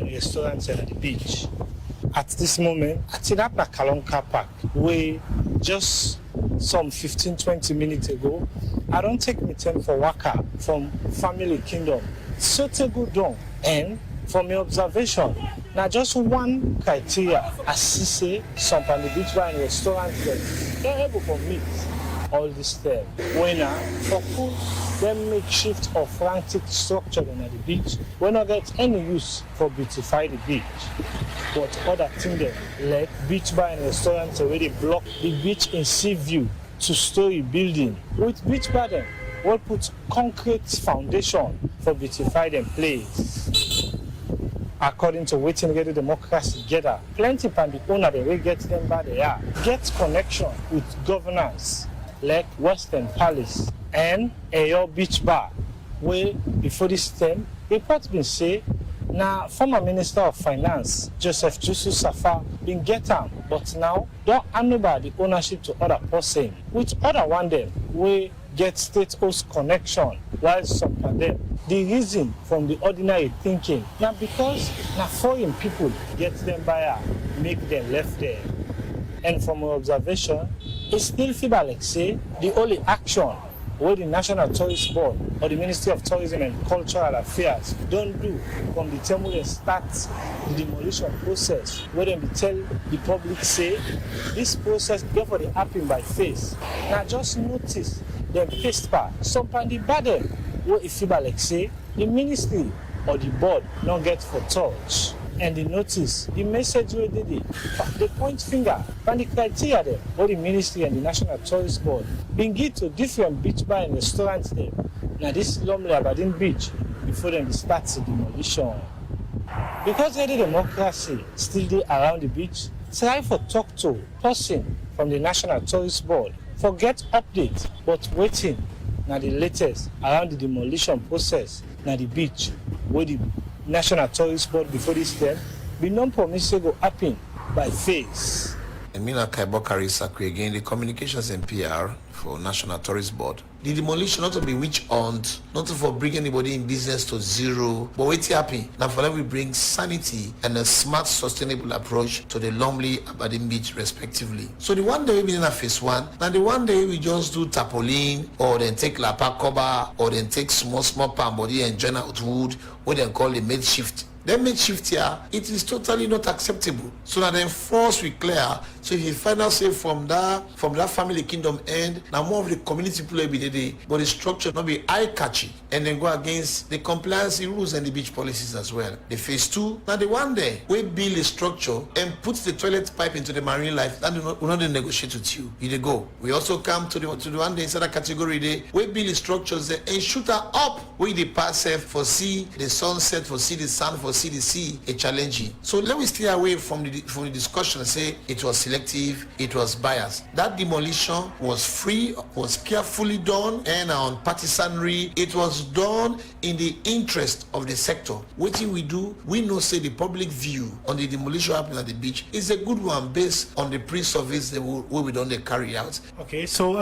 restaurants and at the beach. At this moment, at Tinapna Kalonka Park, where just some 15-20 minutes ago, I don't take me time for waka from Family Kingdom. So to go down and from your observation, now just one criteria, as she say, some on the beach bar and restaurants, they're able to meet all this stuff. When for food, them makeshift or frantic structure at the beach, we not get any use for beautify the beach. But other things there, like beach bar and restaurants already block the beach in sea view to story building. With beach bar then, we'll put concrete foundation for beautify them place. According to waiting get the Democracy together, plenty can be owner they will get them by they are. Get connection with governance like Western Palace and Ayo Beach Bar, where before this time, reports been say, now former Minister of Finance, Joseph Jusu Safa, been get them, but now don't hand over the ownership to other person. With other one them, where get state-host connection, while some of them, the reason from the ordinary thinking, now because now foreign people get them buyer, make them left there. And from our observation, it still feel like say the only action where the National Tourist Board or the Ministry of Tourism and Cultural Affairs don't do from the time when they start the demolition process, where they tell the public say this process go for the happen by face. Now just notice them paste part. Some pan the burden where it feel like say the ministry or the board don't get for touch. And the notice, the message where they did, the point finger, and the criteria there, what the ministry and the National Tourist Board been give to different beach bar and restaurants there. Now this Lumley Aberdeen Beach before them start the demolition. Because the democracy still there around the beach, try for talk to person from the National Tourist Board, forget update, but waiting now the latest around the demolition process now the beach where the National Tourist Board before this time be non-promising go happen by face. Emina Kaibokari Sakri again, the communications and PR for National Tourist Board. The demolition not to be witch hunt, not to for bring anybody in business to zero, but wait happy. Now for that we bring sanity and a smart, sustainable approach to the Lumley Aberdeen Beach respectively. So the one day we be in a phase one, now the one day we just do tarpaulin or then take lapa cover or then take small palm body and join out wood, what they call the makeshift. Then makeshift here, it is totally not acceptable. So now then force we clear. So if you find out say from that family kingdom end, now more of the community people every day, but the structure not be eye-catchy and then go against the compliance rules and the beach policies as well. The phase two, now the one day we build a structure and put the toilet pipe into the marine life, that will not negotiate with you. You go. We also come to the one day inside that category day, we build the structures there and shoot her up with the pass for see the sunset, for see the sun, for see the sea, a challenging. So let me stay away from the discussion and say it was selective, it was biased. That demolition was free, was carefully done and on partisanry. It was done in the interest of the sector. What we do, we know say the public view on the demolition happening at the beach is a good one based on the pre-surveys that we don't carry out. Okay, so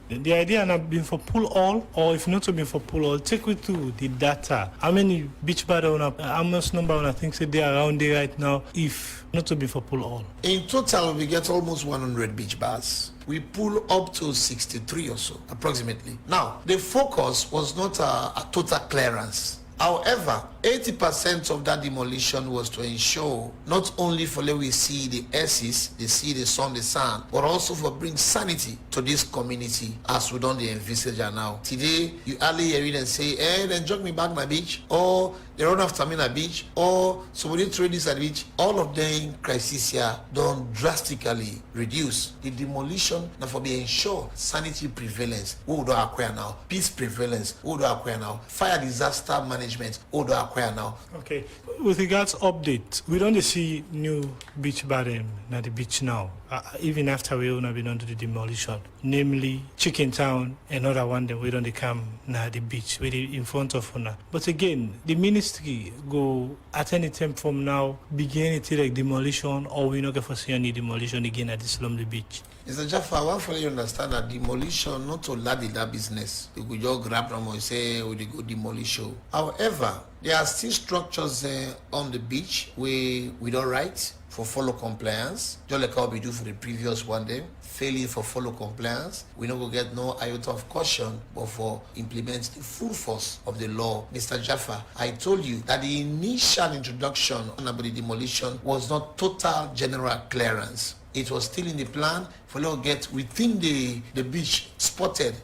the idea not been for pull all, or if not to be for pull all, take with to the data. How many beach bar how much number I think say they are around there right now, if not to be for pull all? In total, we get almost 100 beach bars. We pull up to 63 or so, approximately. Now, the focus was not a total clearance. However, 80% of that demolition was to ensure not only for let we see the S's, the sea, the sun, the sand, but also for bring sanity to this community as we don't envisage now. Today, you hardly hear it and say, then jog me back my beach, or they run after me at beach, or somebody trade this at the beach. All of them crises here don't drastically reduce. The demolition now for be ensure sanity prevalence, we would acquire now. Peace prevalence, we would acquire now. Fire disaster management, we would acquire now. Okay, with regards update, we don't see new beach bar at the beach now, even after we have been on to the demolition, namely Chicken Town, another one that we don't come now the beach, we in front of us. But again, the ministry go at any time from now begin to like demolition, or we not going to see any demolition again at this Lumley Beach. Mr. Jaffa, I want for you to understand that demolition not to lad in that business. You could just grab them and say, we go demolish. However, there are still structures on the beach where we don't write for follow compliance, just like how we do for the previous one day. Failing for follow compliance, we not go get no iota of caution, but for implement the full force of the law. Mr. Jaffa, I told you that the initial introduction about the demolition was not total general clearance. It was still in the plan for to get within the beach spotted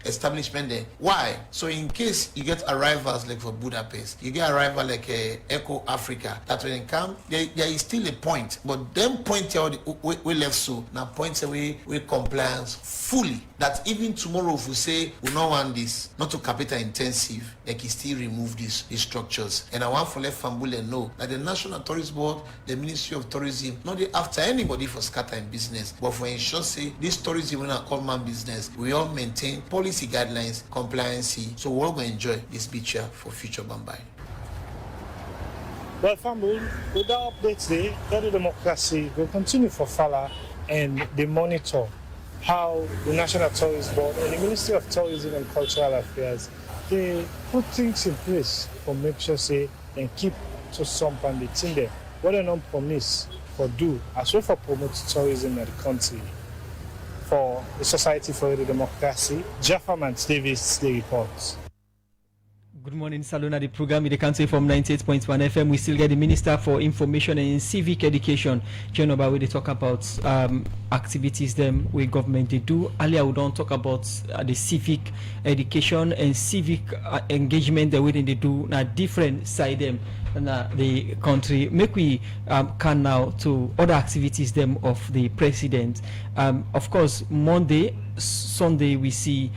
establishment there. Why? So in case you get arrivals like for Budapest, you get arrival like Echo Africa, that when it come, there is still a point. But them point out we left so now points away with compliance fully. That even tomorrow if we say we don't want this, not to capital intensive, they can still remove these structures. And I want for let Fambule know that the National Tourist Board, the Ministry of Tourism, not after anybody for scattering business, but for ensure say this tourism in a common business, we all maintain policy guidelines, compliance, so we're all going to enjoy this beach here for future Bambai. Well, Fambul, with that update today, the democracy will continue for Fala and the monitor how the National Tourist Board and the Ministry of Tourism and Cultural Affairs, they put things in place for make sure say and keep to some and the thing there. What they don't promise for do as well for promote tourism in the country. For the Society for the Democracy, Jafferman Davis, the reports. Good morning, Salona. The program in the country from 98.1 FM. We still get the Minister for Information and Civic Education, Genoba, where they talk about activities them where government they do. Earlier, we don't talk about the civic education and civic engagement the way they do na different side them na the country. Make we can now to other activities them of the president. Of course, Monday, Sunday we see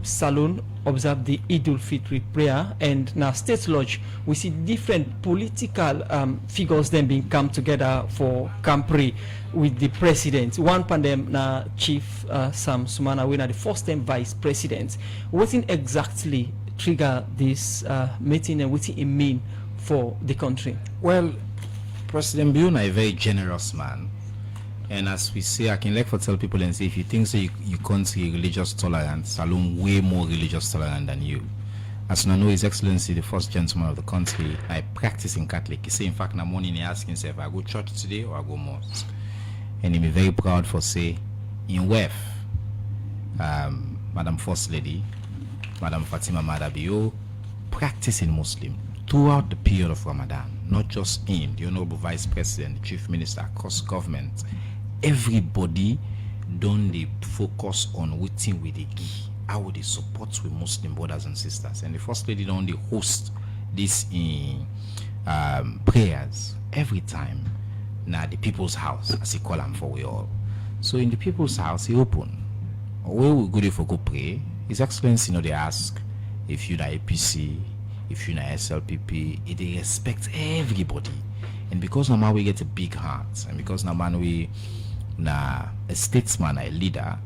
Salon observe the Eid al-Fitr prayer, and now State Lodge we see different political figures then being come together for Campri with the president. One pandem na Chief Sam Sumana, we are the first time vice president. What in exactly trigger this meeting and what it mean for the country? Well, President Biona a very generous man. And as we say, I can like for tell people and say, if you think so, you can't see religious tolerance, Salon way more religious tolerant than you. As you know, His Excellency, the first gentleman of the country, I practice in Catholic. He say, in fact, in the morning, he ask himself, I go church today or I go mosque. And he be very proud for say, in WEF, Madam First Lady, Madam Fatima Madabio, practicing Muslim throughout the period of Ramadan, not just in the Honorable Vice President, the Chief Minister, across government. Everybody don't they focus on waiting with the key, how they support with Muslim brothers and sisters. And the First Lady don't they host this in prayers every time now the People's House, as he call them for we all. So in the People's House, he open. Where we go there for go pray, His Excellency, they ask if you na APC, if you na SLPP, they respect everybody. And because now we get a big heart, and because now man we na a statesman, a leader,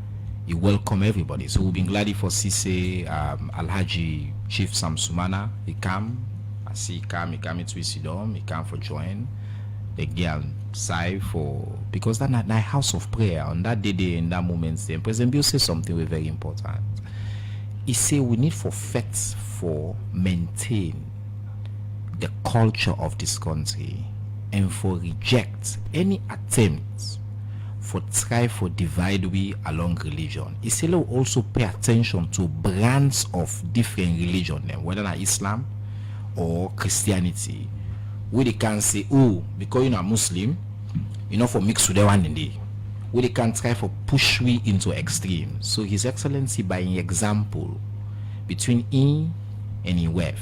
he welcome everybody. So we've been glad for Sise Alhaji Chief Samsumana. He come, I see he come into Isidom, he come for join the girl side for because that night house of prayer on that day in that moment. Then President Bill says something very important. He say we need for facts for maintain the culture of this country and for reject any attempts for try for divide we along religion. He say also pay attention to brands of different religion, whether not Islam or Christianity, where they can say, oh, because you're not Muslim, you know, for mix with the one in day. Where they can try for push we into extreme. So His Excellency, by an example between him and in WEF,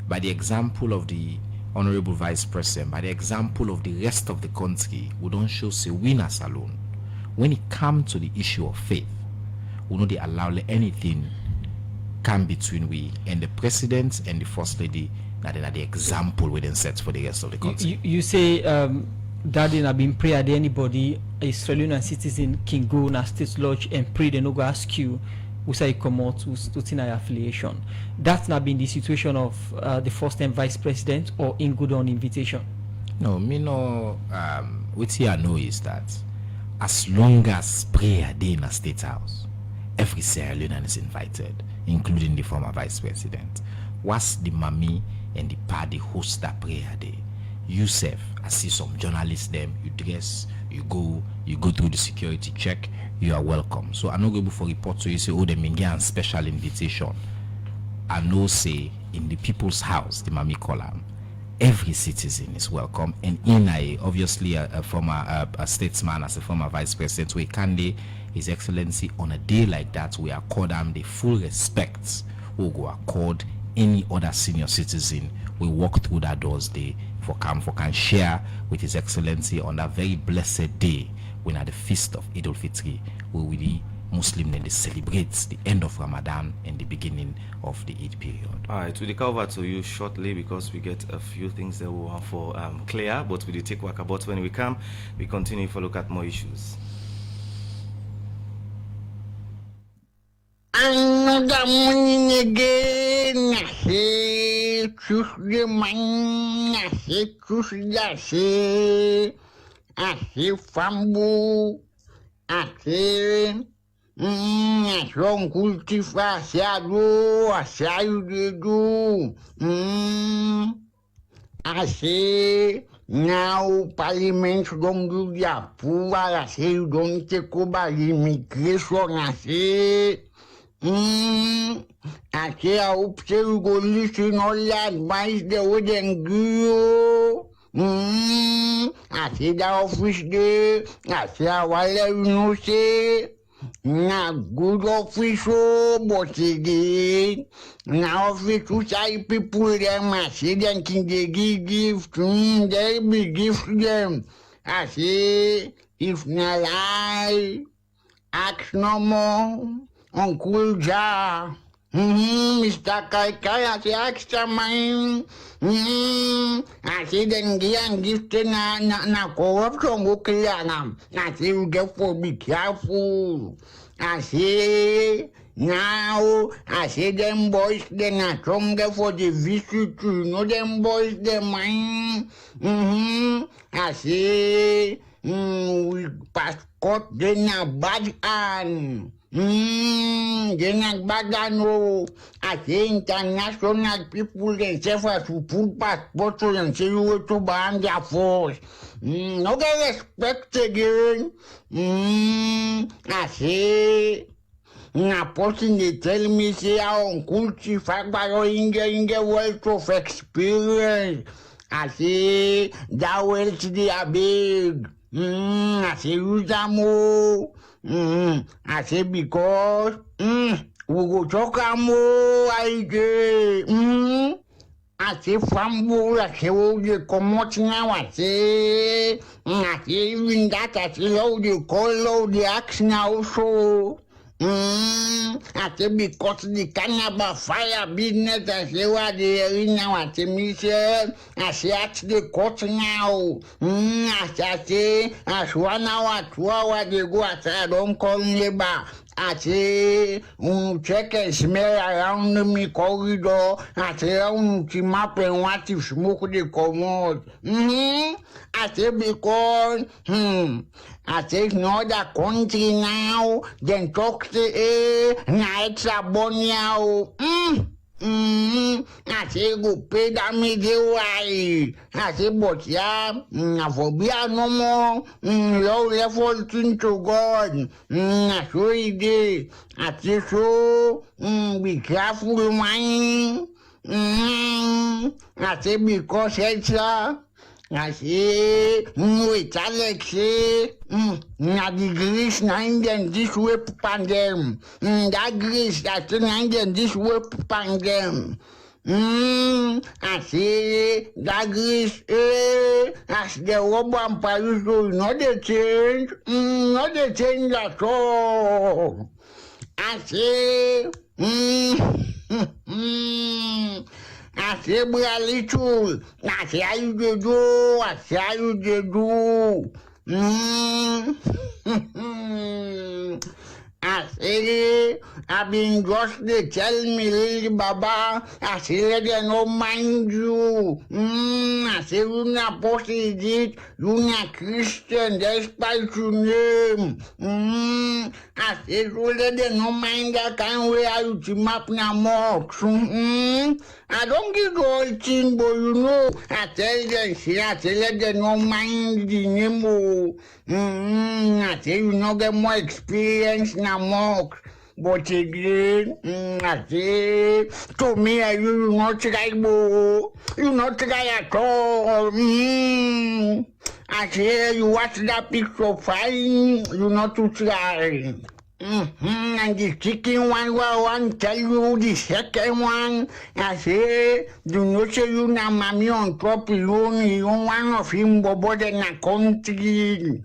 by the example of the Honorable Vice President, by the example of the rest of the country, we don't show say winners alone. When it comes to the issue of faith, we know they allow anything come between we and the President and the First Lady. That they are the example we then set for the rest of the country. You say that in have been prayer that anybody, Australian citizen, can go na State Lodge and pray. They no go ask you who say come out to tina affiliation. That's not been the situation of the first time Vice President or in good on invitation. No, me no. What I know is that as long as prayer day in a State House, every Sierra Leonean is invited, including the former Vice President. What's the mommy and the party host that prayer day? You self, I see some journalists them, you dress, you go through the security check, you are welcome. So I know go for report so you say, oh, the Mingian special invitation. I know say in the People's House, the Mami column, every citizen is welcome. And in obviously a former a statesman as a former Vice President, we can His Excellency on a day like that, we accord them the full respect we go accord any other senior citizen. We walk through that doors day for can share with His Excellency on that very blessed day when at the feast of Eid al-Fitr, where we the Muslim then they celebrate the end of Ramadan and the beginning of the Eid period. Alright, we'll cover to you shortly because we get a few things that we want for clear, but we'll take work about when we come. We continue to look at more issues. Another morning again, I choose the man, I choose the fambu, I Son cultivar, se a do, a saio de do. Assim, não, parlamento do dia pua, assim, o dono te cobari, me cresço, nascer. Aqui a opção golista não olhar mais de onde engio. Aqui da office de, aqui a wala não sei. Na good office, but again, na office to say people them, I see them can they give gift, they be gift them. I say, if not lie, ask no more, Uncle Ja. Mr. Kai, I say, extra mine. I say, then give gift na corruption, okay, I say, you get for be careful. I say, now, I say, them boys, they not stronger for the visit, you know, them boys, they mine. I say, we passport, they not bad and. They not bad and no. I say international people themselves to put passport and say you to ban their force. No get respect again. I say, na person they tell me say how uncle chief in the wealth of experience. I say that wealth they are big. I say use them all. I say because we go talk more I say famble, I say all the come out now, I say even that I say all the call all the action also. I say because the cannibal fire business, I say what they are in now, I say me say, I say at the court now. I say, as 1 hour, 2 hours they go outside, don't call labor. I say, check and smell around me corridor. I say, to map and what if smoke they come out. I say, because, I say, no other country now, then talk to nights are born now. I say, go pay that me the way. I say, but yeah, for be no more. Low level thing to God. I show you day. I say, so, be careful, man. I say, because it's I say, wait, Alex, na the grease, na Indian this way pan them. That grease, that's in Indian this way pan them. I say, that grease, as the rubber and Paris, not the change, not the change at all. I say, I say, we are little. I say, how you do? I say, how you do? I say, I've been just they tell me, Lily Baba. I say, let them not mind you. I say, you not posted it. You not Christian, despite your name. I say, so let them not mind that kind way I you to map na mocks. I don't give all thing, but you know, I tell them, see, I say, let them not mind the name. I say, you not get more experience na mock. But again, I say, to me, you not try, you not try at all. I say, you watch that picture fine, you not to try. And the chicken one, I want tell you the second one. I say, do not say you na mommy on top alone, you one of him, but in a country.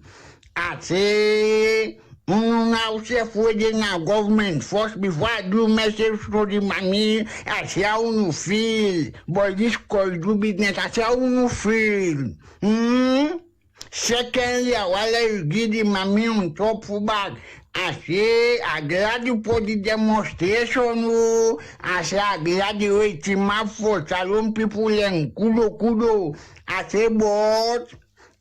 I say, now chef within our government first before I do message to the money. I say how you feel, but this call do business. I say how you feel. Secondly, while I give the money on top of bag, I say I glad you for the demonstration. I say I glad you waiting my for Salon people and kudo. I say but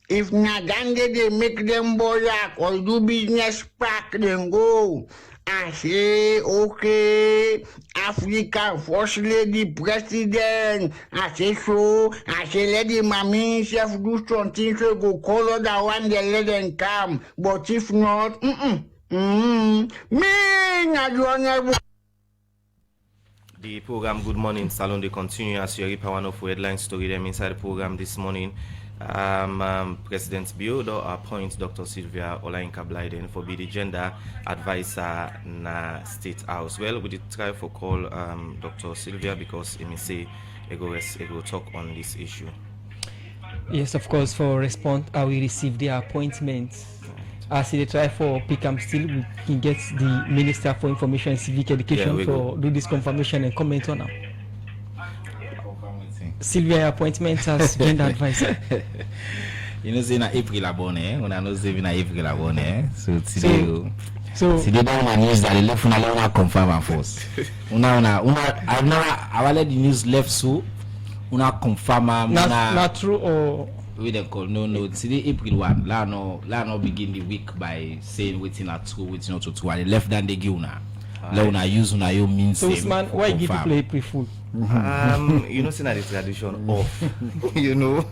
if Nagande they make them boy or do business pack then go. I say, okay, African First Lady President. I say so. I say, let the mommy self do something so go call other one, they let them come. But if not, me, not honorable. The program Good Morning Salon, they continue as you reap one of headline story them inside the program this morning. President Biodo appoints Dr. Sylvia Olainka Blyden for be the gender advisor na State House. Well, we did try for call Dr. Sylvia because he may say he go talk on this issue. Yes, of course, for response, I will receive the appointment. As they try for Pickham still, we can get the Minister for Information and Civic Education for do this confirmation and comment on it. Sylvia appointment as gender advisor. You know, say na April abone, when I know say na April abone. So today, today don't news that the left una confirm and force. I let the news left so una confirm not true or we dem call no. Today April 1. La no begin the week by saying waiting at 2, waiting not to 2. And the left then they give una. La una use una yo means. So man, why give people April Fool? You know, see the tradition of you know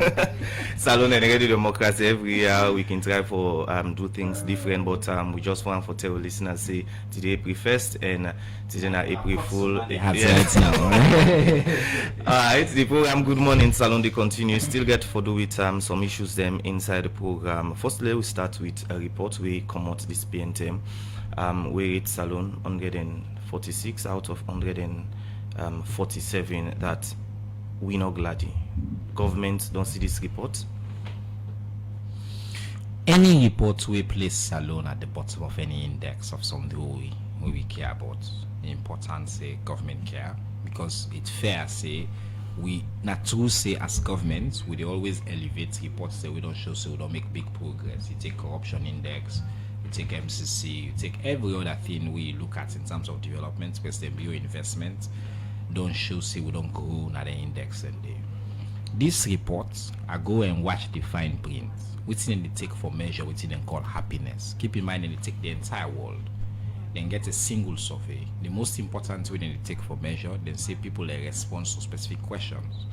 Salon and Radio Democracy every year we can try for do things different, but we just want to tell listeners say today April 1st and today na April Fool. It's the program Good Morning Salon. They continue still get for do with some issues them inside the program. Firstly, we start with a report we come out this PNTM where it's Salon 146 out of 147 that we not glady. Government don't see this report. Any report we place Salon at the bottom of any index of something we care about. The importance say government care because it's fair say we not to say as government we always elevate reports say we don't show so we don't make big progress. You take corruption index, you take MCC, you take every other thing we look at in terms of development, President Bureau investment. Don't show say we don't go at the index and day. These reports I go and watch the fine print. Which thing they take for measure, which they call happiness. Keep in mind they take the entire world. Then get a single survey. The most important thing they take for measure, then say people a response to specific questions.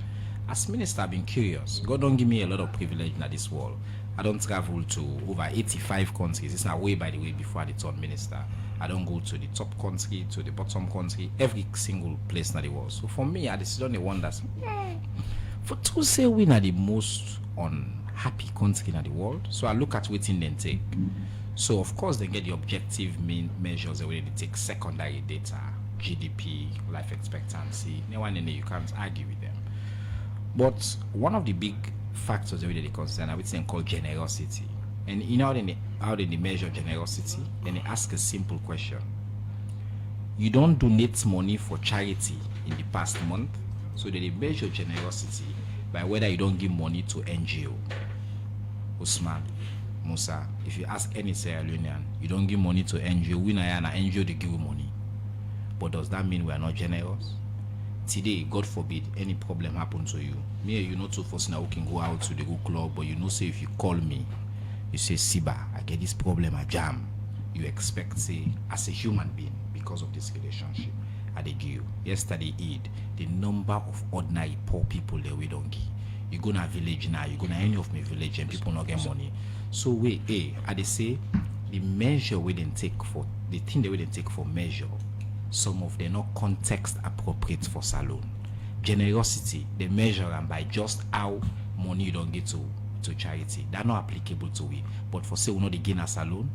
As minister, I've been curious. God don't give me a lot of privilege in this world. I don't travel to over 85 countries. It's not way by the way before I turn minister. I don't go to the top country, to the bottom country, every single place in the world. So for me, I decided the one that's for to say we are the most unhappy country in the world. So I look at what they take. So of course they get the objective main measures that they take secondary data, GDP, life expectancy. No one in there, you can't argue with them. But one of the big factors that they concern, I would say, called generosity. And you know how they measure generosity? Then they ask a simple question. You don't donate money for charity in the past month, so they measure generosity by whether you don't give money to NGO. Usman, Musa, if you ask any Sierra Leonean, you don't give money to NGO, we are an NGO to give you money. But does that mean we are not generous? Today, God forbid, any problem happen to you. Me and you not so first now we can go out to the go club, but you know say if you call me, you say, Siba, I get this problem, I jam. You expect, say, as a human being, because of this relationship, I give you. Yesterday, Eid, the number of ordinary poor people that we don't give. You go to a village now, you go to any of my village and people not get money. So we, I say, the measure we didn't take for, the thing that we didn't take for measure, some of them not context appropriate for Salon. Generosity, they measure them by just how money you don't get to charity. They're not applicable to it. But for say we know the gain a Salon,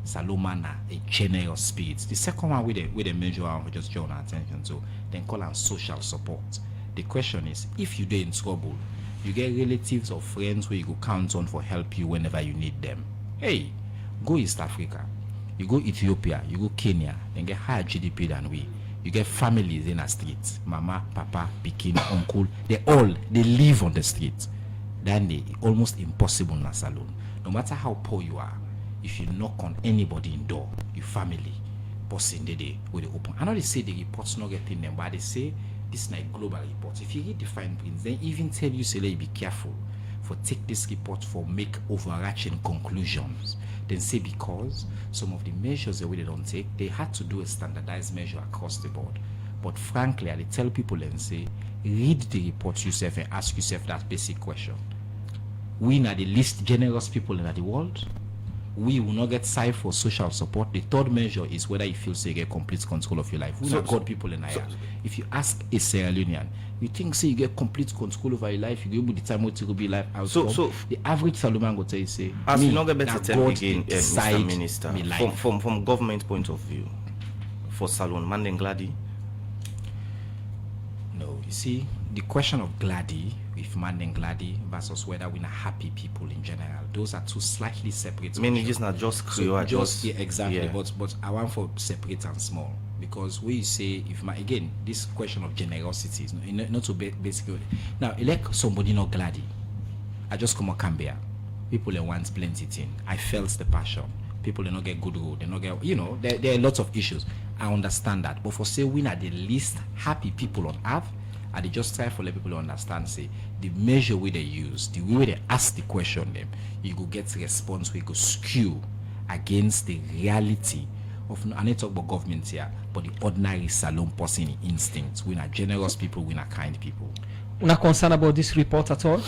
Salon man a generous spirit. The second one we they measure and we just draw our attention to, then call them social support. The question is, if you're in trouble, you get relatives or friends where you go count on for help you whenever you need them. Hey, go East Africa, you go Ethiopia, you go Kenya, and get higher GDP than we. You get families in a street, mama, papa, pikin, uncle, they live on the street. Then they almost impossible in a Salon. No matter how poor you are, if you knock on anybody in door, your family, person the day with the open. I know they say the reports not getting them, but they say this is not a global report. If you read the fine print, they even tell you say be careful. for take this report for make overarching conclusions. Then say because some of the measures that we don't take, they had to do a standardized measure across the board. But frankly, I tell people and say, read the report yourself and ask yourself that basic question. We are the least generous people in the world. We will not get signed for social support. The third measure is whether you feel you get complete control of your life. We are God people in Aya. If you ask a Sierra Leonean, you think say you get complete control over your life, you go the time what to be life outcome. So the average Salomon go tell you say, as you not get better tell again, Mr. Minister, from government point of view, for Salon, Manden Gladi. No, you see, the question of Gladi, if Manden Gladi versus whether we're happy people in general, those are two slightly separate. Many just not just Creole, just yeah, exactly. Yeah. But I want for separate and small, because we say if my again this question of generosity is not to basically now elect somebody not Gladi. I just come on Kambia. People they want plenty thing. I felt the passion. People they not get good road. They not get there are lots of issues. I understand that, but for say we are the least happy people on earth. And they just try for let people understand, say, the measure way they use, the way they ask the question them, you go get response we go skew against the reality of, and I talk about government here, but the ordinary salon person instinct. We're not generous people, we're not kind people. We're not concerned about this report at all?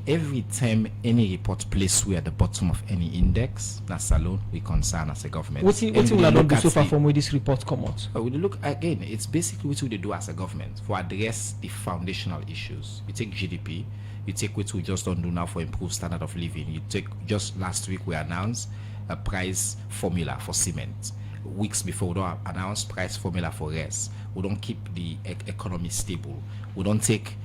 Every time any report placed we at the bottom of any index, that salon we concern as a government. What will not do so far from where this report come out? We look again, it's basically what we do as a government for address the foundational issues. You take GDP, you take what we just don't do now for improved standard of living. You take just last week we announced a price formula for cement. Weeks before we don't announce price formula for gas. We don't keep the economy stable. We don't take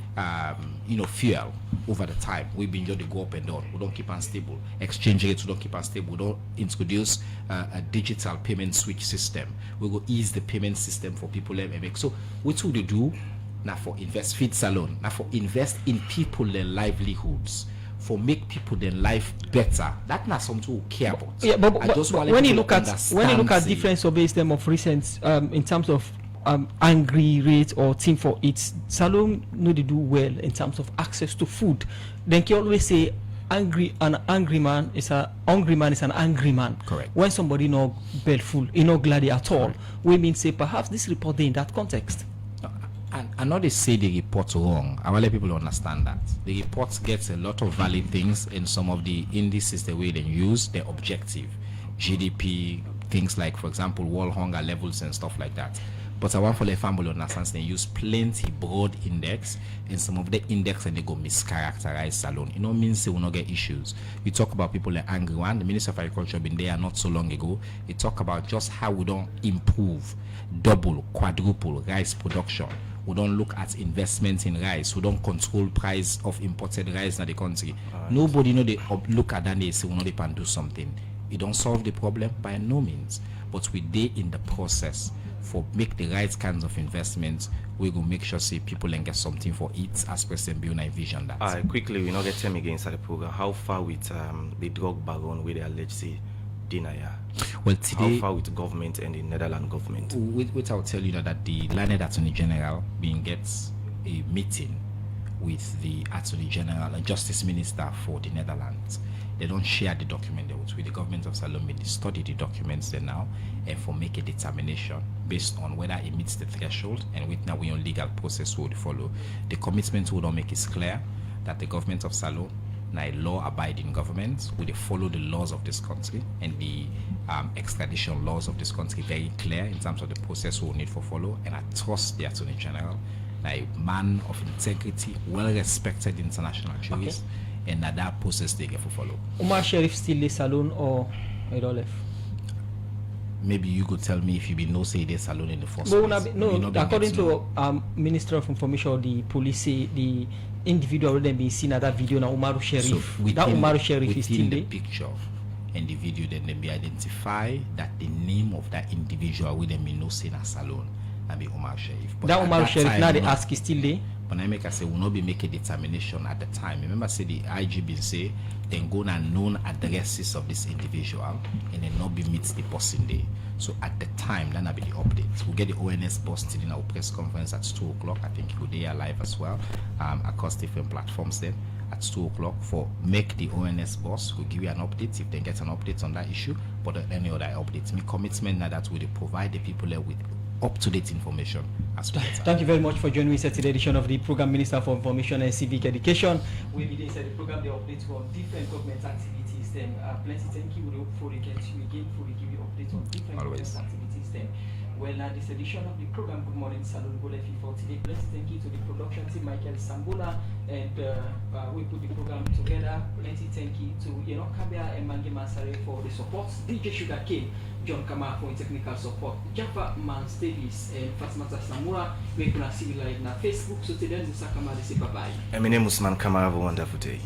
fuel over the time. We've been just go up and down. We don't keep unstable. Exchange rates, we don't keep unstable. We don't introduce a digital payment switch system. We go ease the payment system for people. So what would you do now for invest feed salon? Now for invest in people their livelihoods. For make people their life better. That's not something we care about. Yeah, but when you look at different surveys them of recent in terms of angry rate or thing for it, salon know they do well in terms of access to food. Then you always say an angry man is an angry man. Correct. When somebody no bed full, no glad at all, we mean say perhaps this report in that context. And not they say the report wrong. I want let people understand that the report gets a lot of valid things in some of the indices the way they use, they're objective. GDP, things like for example world hunger levels and stuff like that. But I want for the family understand they use plenty broad index and some of the index and they go mischaracterize salon. It don't mean they will not get issues. You talk about people like angry one. The Minister of Agriculture been there not so long ago. He talk about just how we don't improve, double, quadruple rice production. We don't look at investment in rice. We don't control price of imported rice in the country. Nobody know they look at that and they say we know they can do something. It don't solve the problem by no means. But we did in the process for make the right kinds of investments, we will make sure say people can get something for it as President Bill envision that. Quickly, we not get time again inside the program. How far with the drug baron where they allege say denier? Well, today, how far with the government and the Netherlands government? Which I'll tell you that the landed Attorney General being gets a meeting with the Attorney General and Justice Minister for the Netherlands. They don't share the document with the government of Salome. They study the documents there now and for make a determination based on whether it meets the threshold and with now we on legal process would follow. The commitment would not make it clear that the government of Salome now a law-abiding government will follow the laws of this country and the extradition laws of this country very clear in terms of the process we will need for follow. And I trust the Attorney General, a man of integrity, well-respected international jurist. Okay. And that process they get for follow. Umar Sheriff still the salon or it all left? Maybe you could tell me if you be no say the salon in the first place. No, according to Minister of Information or the police say the individual already been seen at that video now Umar Sheriff. So that Umar Sheriff is still the picture and the video then they be identify that the name of that individual with them be no say na salon and be Umar Sheriff. But that Umar Sheriff now they ask is still there. But I make I say will not be making determination at the time. Remember say the IGB say then go na known addresses of this individual and then not be meets the person there. So at the time then will be the updates. We'll get the ONS posted in our press conference at 2 o'clock. I think we'll be there live as well across different platforms then. at 2 o'clock for Make the ONS Boss. We'll give you an update if they get an update on that issue, but any other updates. My commitment now that we will provide the people there with up-to-date information as well. Thank you very much for joining us at today's edition of the Program Minister for Information and Civic Education. We will say the program they update on different government activities. Then plenty thank you. We hope for the get you again for the give you updates on different government activities. Then well, now this edition of the program, Good Morning Salon Bolefi for today. Plenty thank you to the production team, Michael Sambola, and we put the program together. Plenty thank you to Kambia and Mangi Mansare for the support. DJ Sugar King, John Kama for technical support. Jaffa Mans Davis and Fatimata Samura. We can see you live on Facebook. So today, Musa Kama, they say bye bye. My name is Usman Kama. Have a wonderful day.